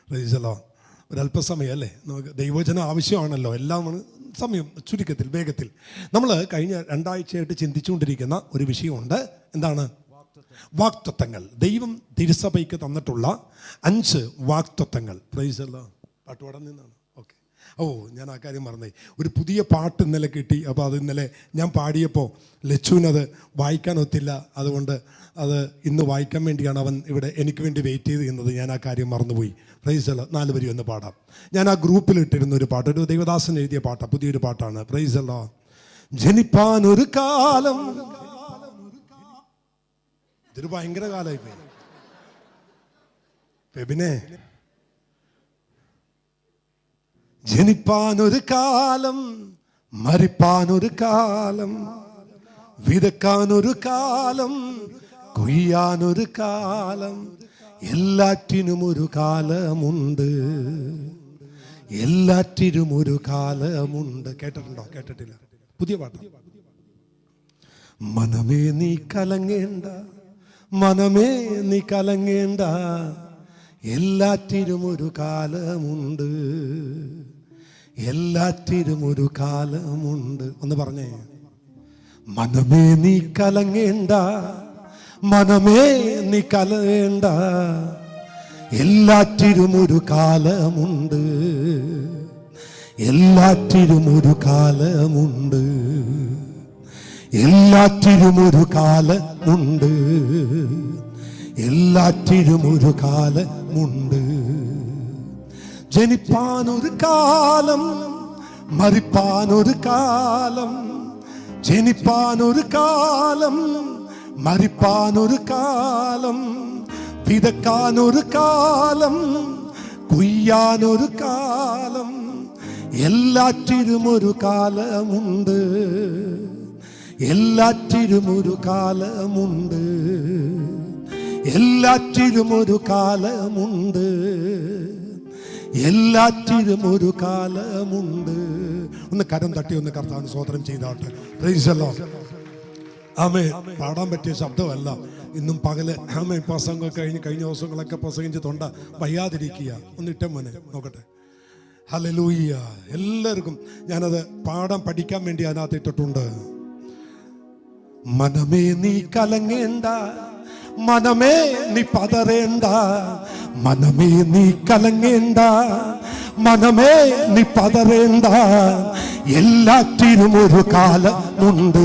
Price the Lord. ഒരല്പസമയം അല്ലേ നമുക്ക് ദൈവവചനം ആവശ്യമാണല്ലോ. എല്ലാം സമയം ചുരുക്കത്തിൽ വേഗത്തിൽ. നമ്മൾ കഴിഞ്ഞ 2 ആഴ്ചയായിട്ട് ചിന്തിച്ചുകൊണ്ടിരിക്കുന്ന ഒരു വിഷയമുണ്ട്. എന്താണ്? വാഗ്ദത്തങ്ങൾ. ദൈവം തിരുസഭയ്ക്ക് തന്നിട്ടുള്ള 5 വാഗ്ദത്തങ്ങൾ. Praise the Lord. പാട്ടുപാടാൻ നിന്നാണ്. ഓക്കെ. ഓ, ഞാൻ ആ കാര്യം മറന്നേ. ഒരു പുതിയ പാട്ട് ഇന്നലെ കിട്ടി. അപ്പോൾ അത് ഇന്നലെ ഞാൻ പാടിയപ്പോൾ ലച്ചുവിനത് വായിക്കാൻ ഒത്തില്ല. അതുകൊണ്ട് അത് ഇന്ന് വായിക്കാൻ വേണ്ടിയാണ് അവൻ ഇവിടെ എനിക്ക് വേണ്ടി വെയിറ്റ് ചെയ്ത് നിന്നത്. ഞാൻ ആ കാര്യം മറന്നുപോയി. പ്രൈസ് അല്ലാഹ്. 4 വരി ഒന്ന് പാടാം. ഞാൻ ആ ഗ്രൂപ്പിൽ ഇട്ടിരുന്ന ഒരു പാട്ട്, ഒരു ദേവദാസൻ എഴുതിയ പാട്ടാണ്, പുതിയൊരു പാട്ടാണ്. പ്രൈസ് അല്ലാഹ്. ജനിപ്പാൻ ഒരു കാലം, ഇതൊരു ഭയങ്കര കാലമായിപ്പോയി. പിന്നെ ജനിപ്പാനൊരു കാലം, മരിപ്പാനൊരു കാലം, വിതക്കാനൊരു കാലം, കൊയ്യാനൊരു കാലം, എല്ലാറ്റിനും ഒരു കാലമുണ്ട്, എല്ലാറ്റിനും ഒരു കാലമുണ്ട്. കേട്ടിട്ടുണ്ടോ? കേട്ടിട്ടില്ല. പുതിയ പാട്ട്. മനമേ നീ കലങ്ങേണ്ട, മനമേ നീ കലങ്ങേണ്ട, എല്ലാറ്റിനും ഒരു കാലമുണ്ട്, എല്ലാറ്റിനും ഒരു കാലമുണ്ട്. ഒന്ന് പറഞ്ഞേ. മനമേ നീ കലങ്ങേണ്ട, മനമേ നീ കലങ്ങേണ്ട, എല്ലാറ്റിനും ഒരു കാലമുണ്ട്, എല്ലാറ്റിനും ഒരു കാലമുണ്ട്, എല്ലാറ്റിനും ഒരു കാലമുണ്ട്, എല്ലാറ്റിനും ഒരു കാലമുണ്ട്. ജനിപ്പാനൊരു കാലം, മരിപ്പാനൊരു കാലം, ജനിപ്പാനൊരു കാലം, മരിപ്പാനൊരു കാലം, വിതക്കാനൊരു കാലം, കൊയ്യാനൊരു കാലം, എല്ലാറ്റിനും ഒരു കാലമുണ്ട്, എല്ലാറ്റിനും ഒരു കാലമുണ്ട്, എല്ലാറ്റിനും ഒരു കാലമുണ്ട്, എല്ലാറ്റിനും ഒരു കാലമുണ്ട്. ഒന്ന് കരം തട്ടി ഒന്ന് കർത്താവിന് സ്തോത്രം ചെയ്താട്ടെ. Praise the Lord. ആമേൻ. പാടാൻ പറ്റിയ ശബ്ദമല്ല. ഇന്നും പകല് ആമേൻ പ്രസംഗം കഴിഞ്ഞ ദിവസങ്ങളൊക്കെ പ്രസംഗിച്ച് തൊണ്ട വയ്യാതിരിക്കുക. ഒന്ന് ഇട്ട മോനെ നോക്കട്ടെ. ഹല്ലേലൂയ. എല്ലാവർക്കും ഞാനത് പാടാൻ പഠിക്കാൻ വേണ്ടി അതിനകത്ത് ഇട്ടിട്ടുണ്ട്. മനമേ നീ കലങ്ങേണ്ട, മനമേ നീ പതറേണ്ട, മനമേ നീ കലങ്ങേണ്ട, മനമേ നീ പതറേണ്ട, എല്ലാറ്റിനും ഒരു കാലമുണ്ട്,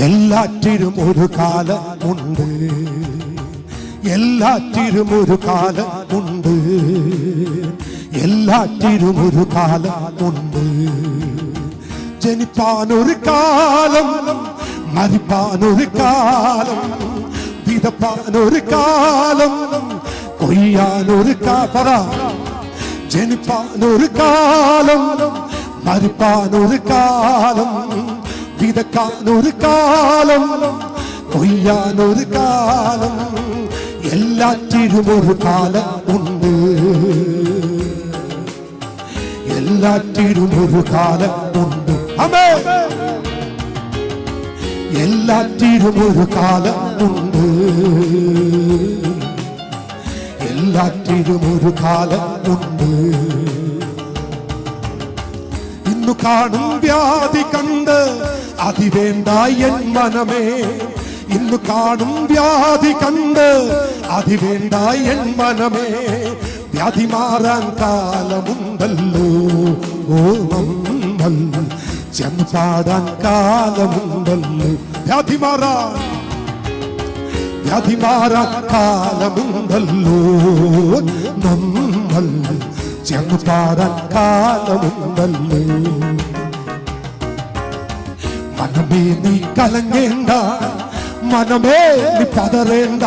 എല്ലാറ്റിനും ഒരു കാലമുണ്ട്, എല്ലാറ്റിനും ഒരു കാലമുണ്ട്, എല്ലാറ്റിനും ഒരു കാലമുണ്ട്. ജനിപ്പാനൊരു കാലം, മരിപ്പാനൊരു കാലം, വിതപ്പാനൊരു കാലം, കൊയ്യാനൊരു കാലം. ജനിപ്പാനൊരു കാലം, മരിപ്പാനൊരു കാലം, വിതക്കാനൊരു കാലം, കൊയ്യാനൊരു കാലം, എല്ലാറ്റിനും ഒരു കാലമുണ്ട്, എല്ലാറ്റിനും ഒരു കാലമുണ്ട്. ആമേൻ. എല്ലാറ്റിനും ഒരു കാലമുണ്ട്, എല്ലാറ്റിനും ഒരു കാലമുണ്ട്. ഇന്നു കാണും വ്യാധി കണ്ട് അതിവേണ്ട എൻ മനമേ, ഇന്നു കാണും വ്യാധി കണ്ട് അതിവേണ്ട എൻ മനമേ, വ്യാധി മാറാൻ കാലമുണ്ടല്ലോ, ഓ നമ്മൾ ചെന്ന് പാടാൻ കാലമുണ്ടല്ലോ. വ്യാധി മാറാൻ, വ്യാധി മാറാൻ കാലമുണ്ടല്ലോ, നമ്മൾ ചെന്ന് പാടാൻ കാലമുണ്ടല്ലോ. മനമേ നീ കലങ്ങേണ്ട, മനമേ നീ പതറേണ്ട,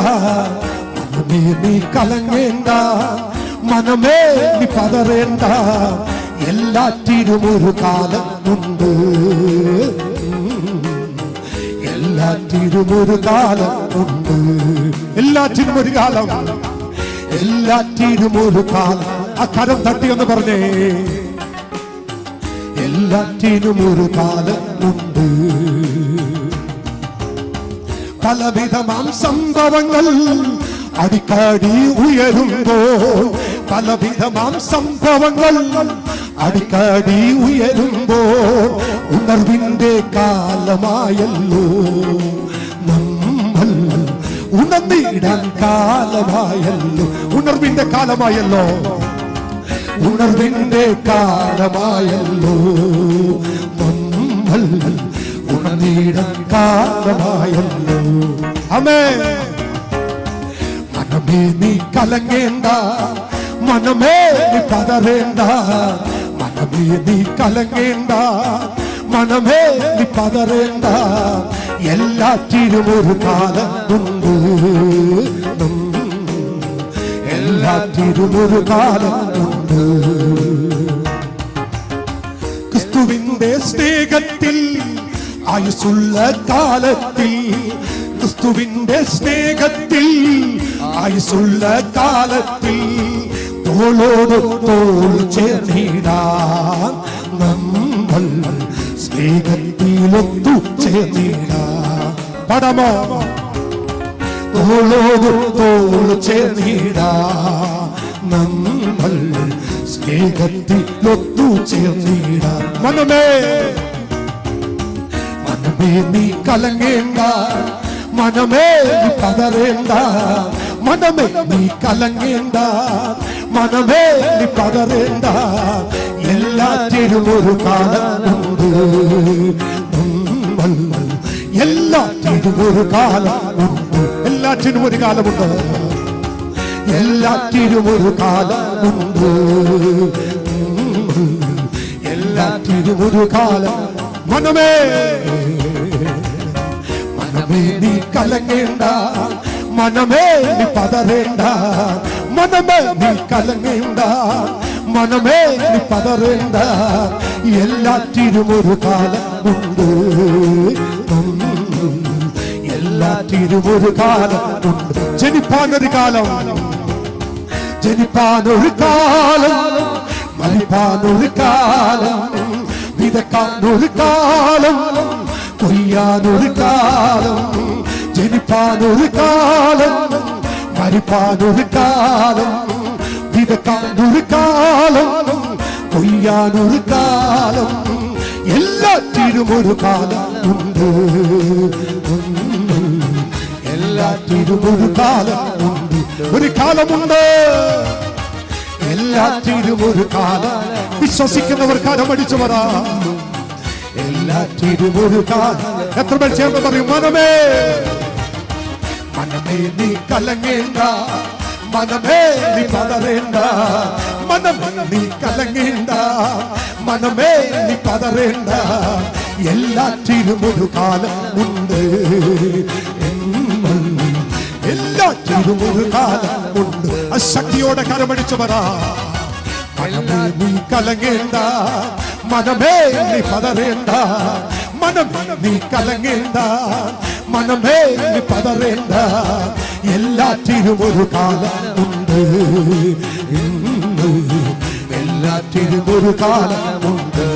മനമേ നീ കലങ്ങേണ്ട, മനമേ നീ പതറേണ്ട, എല്ലാറ്റിനും ഒരു കാലമുണ്ട്, എല്ലാറ്റിനും ഒരു കാലമുണ്ട്, എല്ലാറ്റിനും ഒരു കാലം, എല്ലാറ്റിനും ഒരു കാലം. ആ കരം തട്ടി എന്ന് പറഞ്ഞേ. എല്ലാറ്റിനും ഒരു കാലമുണ്ട്. പലവിധമാം സംഭവങ്ങൾ അടിക്കടി ഉയരുമ്പോൾ, പലവിധമാം സംഭവങ്ങൾ അടിക്കടി ഉയരുമ്പോൾ, ഉണർവിന്റെ കാലമായല്ലോ, നമ്മൾ ഉണർന്നിടാൻ കാലമായല്ലോ, ഉണർവിന്റെ കാലമായല്ലോ, ഉണർവിന്റെ കാലമായല്ലോ, നമ്മൾ ഉണർന്നിടം കാലമായല്ലോ. ആമേൻ. മനമേ നീ കലങ്ങേണ്ട, മനമേ നീ പതറേണ്ട, മനമേ നീ കലങ്ങേണ്ട, മനമേ നീ പതറേണ്ട. എല്ലാറ്റിനും ഒരു കാലമുണ്ട്, എല്ലാറ്റിനും ഒരു കാലമുണ്ട്. ക്രിസ്തുവിന്റെ സ്നേഹത്തിൽ ആയുസ്സുള്ള കാലത്തിൽ, ക്രിസ്തുവിന്റെ സ്നേഹത്തിൽ ആയുസ്സുള്ള കാലത്തിൽ തോളോട് തോൾ ചേർന്നിടാൻ നമ്മൾ സ്നേഹത്തിലൊത്തു ചേർന്നിടാൻ. പടമോ തോളോട് തോൾ ചേർന്നിടാൻ നമ്മൾ സ്നേഹത്തിലൊത്തു ചേർന്നിടാൻ. മനമേ മനമേ നീ കലങ്ങേണ്ട, മനമേ നീ പതറേണ്ട, മനമേ നീ കലങ്ങേണ്ട, മനമേ നീ പതറേണ്ട. എല്ലാറ്റിനും ഒരു കാലമുണ്ട്, എല്ലാറ്റിനും ഒരു കാലമുണ്ട്, എല്ലാറ്റിനും ഒരു കാലമുണ്ട്, എല്ലാറ്റിനും ഒരു കാലമുണ്ട്, എല്ലാറ്റിനും ഒരു കാലം. മനമേ മനമേ നീ കലങ്ങേണ്ട, മനമേ നീ പതറേണ്ട, മനമേ നീ കലങ്ങേണ്ട, മനമേ നീ പതറേണ്ട. എല്ലാറ്റിനും ഒരു കാലമുണ്ട്, എല്ലാറ്റിനും ഒരു കാലമുണ്ട്. ജനിപ്പാനൊരു കാലം, ജനിപ്പാനൊരു കാലം, മരിപ്പാനൊരു കാലം, വിതക്കാനൊരു കാലം, കൊയ്യാനൊരു കാലം. ജനിപ്പാനൊരു കാലം, മരിപ്പാനൊരു കാലം, വിതക്കാനൊരു കാലം, കൊയ്യാനൊരു കാലം. എല്ലാറ്റിനും ഒരു കാലമുണ്ട്, എല്ലാറ്റിനും ഒരു കാലമുണ്ട്, ഒരു കാലമുണ്ട്, എല്ലാറ്റിനും ഒരു കാലം. വിശ്വസിക്കുന്നവർ കരമടിച്ചു പറ, എല്ലാറ്റിനും ഒരു കാലം. എത്ര പേർ ചേർന്ന് പറയും? മനമേ മനമേ നീ കലങ്ങേണ്ട, മനമേ നീ പതറേണ്ട, മനമേ നീ കലങ്ങേണ്ട, മനമേ നീ പതറേണ്ട. എല്ലാറ്റിനും ഒരു കാലമുണ്ട്, എല്ലാറ്റിനും ഒരു കാലമുണ്ട്. അശക്തിയോടെ കരമടിച്ചു പറ, മനമേ നീ കലങ്ങേണ്ട, മനമേ നീ പതറേണ്ട, മനമേ നീ കലങ്ങേണ്ട, മനമേ നീ പതറേണ്ട. എല്ലാറ്റിനും ഒരു കാലമുണ്ട്, എല്ലാറ്റിനും ഒരു കാലമുണ്ട്.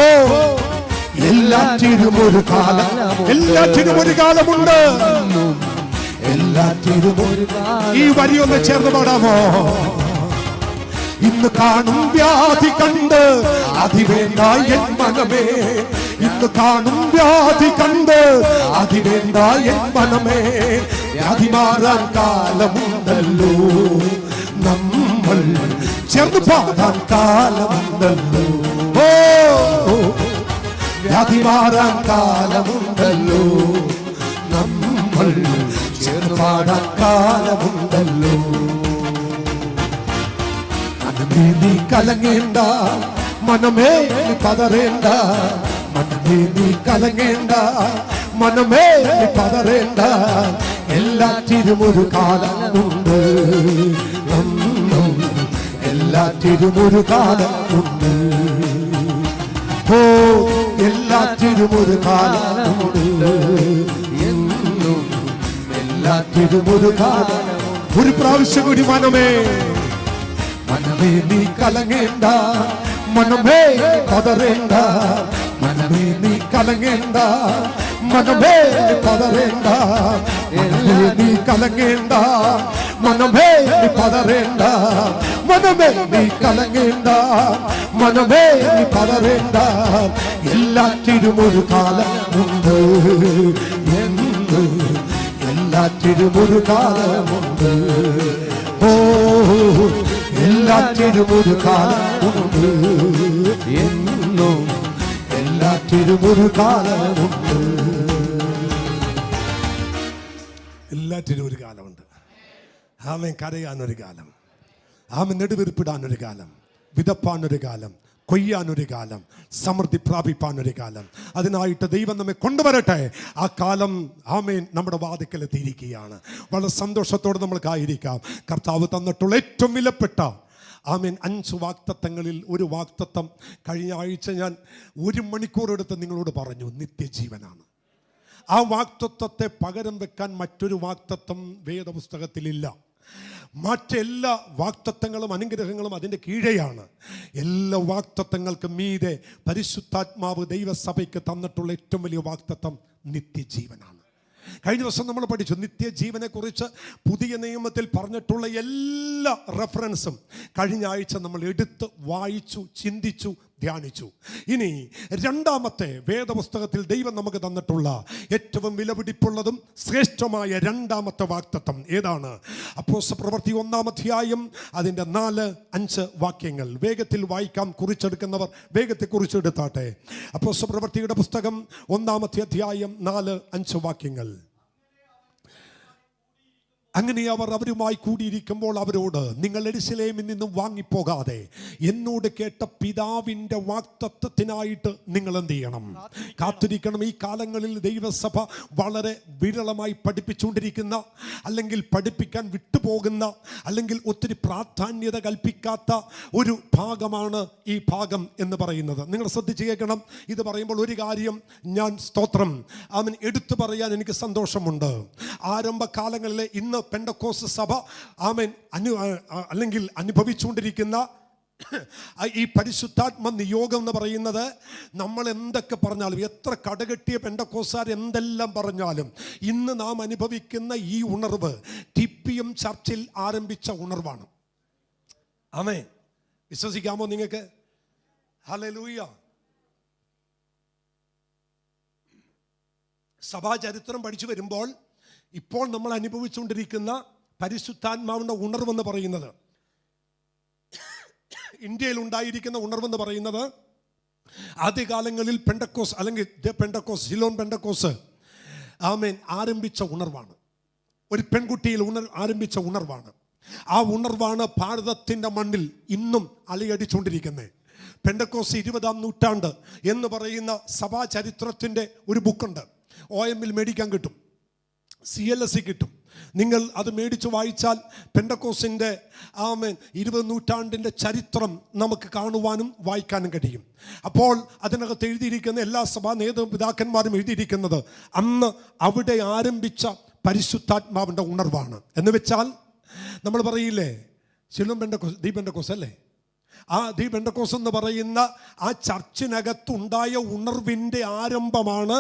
ഓ എല്ലാറ്റിനും ഒരു കാലം, എല്ലാറ്റിനും ഒരു കാലമുണ്ട്, എല്ലാറ്റിനും ഒരു കാലം. ഈ വരി ഒന്ന് ചേർന്ന് പാടാമോ? ഇന്ന് കാണും വ്യാധി കണ്ട് അതിവേണ്ട എൻ മനമേ, ഇന്ന് കാണും വ്യാധി കണ്ട് അതിവേണ്ട എൻ മനമേ. വ്യാധി മാറാൻ കാലമുണ്ടല്ലോ, നമ്മൾ ചേർന്ന് പാടാൻ കാലമുണ്ടല്ലോ. ഓ വ്യാധി മാറാൻ കാലമുണ്ടല്ലോ, നമ്മൾ ചേർന്ന് പാടാൻ കാലമുണ്ടല്ലോ. മനമേ നീ കലങ്ങേണ്ട, മനമേ നീ പതറേണ്ട, മനമേ നീ കലങ്ങേണ്ട, മനമേ നീ പതറേണ്ട. എല്ലാറ്റിനും ഒരു കാലമുണ്ട്, എല്ലാറ്റിനും ഒരു കാലമുണ്ട്. ഓ എല്ലാറ്റിനും ഒരു കാലമുണ്ട്, എല്ലാറ്റിനും ഒരു കാലം. ഒരു പ്രാവശ്യം കൂടി മനമേ മനമേ നീ കലങ്ങേണ്ട, മനമേ പതറേണ്ട, മനമേ നീ കലങ്ങേണ്ട, മനമേ പതറേണ്ട, മനമേ നീ കലങ്ങേണ്ട, മനമേ പതറേണ്ട, മനമേ നീ കലങ്ങേണ്ട, മനമേ പതറേണ്ട. എല്ലാറ്റിനും ഒരു കാലമുണ്ട്, എല്ലാറ്റിനും ഒരു കാലമുണ്ട്. ഓ എല്ലാറ്റിനും ഒരു കാലമുണ്ട്. എന്നും എല്ലാറ്റിനും ഒരു കാലമുണ്ട്. എല്ലാറ്റിനും ഒരു കാലമുണ്ട്. ആമേൻ. കരയാനൊരു കാലം, ആമേൻ. നെടുവീർപ്പിടാനൊരു കാലം, വിതപ്പാനൊരു കാലം, കൊയ്യാനൊരു കാലം, സമൃദ്ധി പ്രാപിപ്പാനൊരു കാലം. അതിനായിട്ട് ദൈവം നമ്മെ കൊണ്ടുവരട്ടെ. ആ കാലം ആമേൻ നമ്മുടെ വാതിക്കലെത്തിയിരിക്കുകയാണ്. വളരെ സന്തോഷത്തോടെ നമ്മൾക്കായിരിക്കാം. കർത്താവ് തന്നിട്ടുള്ള ഏറ്റവും വിലപ്പെട്ട ആമേൻ 5 വാഗ്ദത്തങ്ങളിൽ ഒരു വാഗ്ദത്തം കഴിഞ്ഞ ആഴ്ച ഞാൻ 1 മണിക്കൂർ എടുത്ത് നിങ്ങളോട് പറഞ്ഞു, നിത്യജീവനാണ്. ആ വാഗ്ദത്തത്തെ പകരം വെക്കാൻ മറ്റൊരു വാഗ്ദത്തം വേദപുസ്തകത്തിലില്ല. മറ്റെല്ലാ വാഗ്ദത്തങ്ങളും അനുഗ്രഹങ്ങളും അതിൻ്റെ കീഴെയാണ്. എല്ലാ വാഗ്ദത്തങ്ങൾക്കും മീതെ പരിശുദ്ധാത്മാവ് ദൈവസഭയ്ക്ക് തന്നിട്ടുള്ള ഏറ്റവും വലിയ വാഗ്ദത്തം നിത്യജീവനാണ്. കഴിഞ്ഞ ദിവസം നമ്മൾ പഠിച്ചു നിത്യജീവനെ കുറിച്ച് പുതിയ നിയമത്തിൽ പറഞ്ഞിട്ടുള്ള എല്ലാ റെഫറൻസും കഴിഞ്ഞ ആഴ്ച നമ്മൾ എടുത്ത് വായിച്ചു, ചിന്തിച്ചു, ധ്യാനിച്ചു. ഇനി രണ്ടാമത്തെ വേദപുസ്തകത്തിൽ ദൈവം നമുക്ക് തന്നിട്ടുള്ള ഏറ്റവും വിലപിടിപ്പുള്ളതും ശ്രേഷ്ഠമായ രണ്ടാമത്തെ വാഗ്ദത്തം ഏതാണ്? അപ്പോസ്തലപ്രവൃത്തി 1-ാം അധ്യായം അതിൻ്റെ 4-5 വാക്യങ്ങൾ വേഗത്തിൽ വായിക്കാം. കുറിച്ചെടുക്കുന്നവർ വേഗത്തിൽ കുറിച്ചെടുത്താട്ടെ. അപ്പോസ്തലപ്രവൃത്തിയുടെ പുസ്തകം 1-ാമത്തെ അധ്യായം 4-5 വാക്യങ്ങൾ. അങ്ങനെ അവർ അവരുമായി കൂടിയിരിക്കുമ്പോൾ അവരോട്, നിങ്ങൾ യെരൂശലേമിൽ നിന്നും വാങ്ങിപ്പോകാതെ എന്നോട് കേട്ട പിതാവിൻ്റെ വാഗ്ദത്തത്തിനായിട്ട് നിങ്ങൾ എന്ത് ചെയ്യണം? കാത്തിരിക്കണം. ഈ കാലങ്ങളിൽ ദൈവസഭ വളരെ വിരളമായി പഠിപ്പിച്ചുകൊണ്ടിരിക്കുന്ന, അല്ലെങ്കിൽ പഠിപ്പിക്കാൻ വിട്ടുപോകുന്ന, അല്ലെങ്കിൽ ഒത്തിരി പ്രാധാന്യത കൽപ്പിക്കാത്ത ഒരു ഭാഗമാണ് ഈ ഭാഗം എന്ന് പറയുന്നത്. നിങ്ങൾ ശ്രദ്ധിച്ച് കേൾക്കണം. ഇത് പറയുമ്പോൾ ഒരു കാര്യം ഞാൻ സ്തോത്രം എടുത്തു പറയാൻ എനിക്ക് സന്തോഷമുണ്ട്. ആരംഭകാലങ്ങളിലെ ഇന്ന് പെന്തക്കോസ്ത് സഭ ആമേൻ അല്ലെങ്കിൽ അനുഭവിച്ചുകൊണ്ടിരിക്കുന്ന ഈ പരിശുദ്ധാത്മ നിയോഗം എന്ന് പറയുന്നത്, നമ്മൾ എന്തൊക്കെ പറഞ്ഞാലും, എത്ര കടകെട്ടിയ പെന്തക്കോസ്തുകാർ എന്തെല്ലാം പറഞ്ഞാലും, ഇന്ന് നാം അനുഭവിക്കുന്ന ഈ ഉണർവ് TPM ചർച്ചിൽ ആരംഭിച്ച ഉണർവാണ്. ആമേൻ. വിശ്വസിക്കാമോ നിങ്ങൾക്ക്? ഹല്ലേലൂയ. സഭാചരിത്രം പഠിച്ചു വരുമ്പോൾ ഇപ്പോൾ നമ്മൾ അനുഭവിച്ചുകൊണ്ടിരിക്കുന്ന പരിശുദ്ധാത്മാവിൻ്റെ ഉണർവെന്ന് പറയുന്നത്, ഇന്ത്യയിൽ ഉണ്ടായിരിക്കുന്ന ഉണർവെന്ന് പറയുന്നത്, ആദ്യകാലങ്ങളിൽ പെന്തക്കോസ് അല്ലെങ്കിൽ പെന്തക്കോസ്, സിലോൺ പെന്തക്കോസ് ആമേൻ ആരംഭിച്ച ഉണർവാണ്. ഒരു പെൺകുട്ടിയിൽ ആരംഭിച്ച ഉണർവാണ്. ആ ഉണർവാണ് ഭാരതത്തിൻ്റെ മണ്ണിൽ ഇന്നും അലയടിച്ചുകൊണ്ടിരിക്കുന്നത്. പെന്തക്കോസ് 20-ാം നൂറ്റാണ്ട് എന്ന് പറയുന്ന സഭാചരിത്രത്തിൻ്റെ ഒരു ബുക്കുണ്ട്. OM മേടിക്കാൻ കിട്ടും, CLSC കിട്ടും. നിങ്ങൾ അത് മേടിച്ച് വായിച്ചാൽ പെന്തക്കോസിൻ്റെ ആമേൻ 20 നൂറ്റാണ്ടിൻ്റെ ചരിത്രം നമുക്ക് കാണുവാനും വായിക്കാനും കഴിയും. അപ്പോൾ അതിനകത്ത് എഴുതിയിരിക്കുന്ന എല്ലാ സഭാ നേതൃപിതാക്കന്മാരും എഴുതിയിരിക്കുന്നത് അന്ന് അവിടെ ആരംഭിച്ച പരിശുദ്ധാത്മാവിൻ്റെ ഉണർവാണ്. എന്ന് വെച്ചാൽ നമ്മൾ പറയില്ലേ, സിലോൺ പെന്തക്കോസ്, ദി പെന്തക്കോസ് അല്ലേ, ആ ദി പെന്തക്കോസ് എന്ന് പറയുന്ന ആ ചർച്ചിനകത്തുണ്ടായ ഉണർവിൻ്റെ ആരംഭമാണ്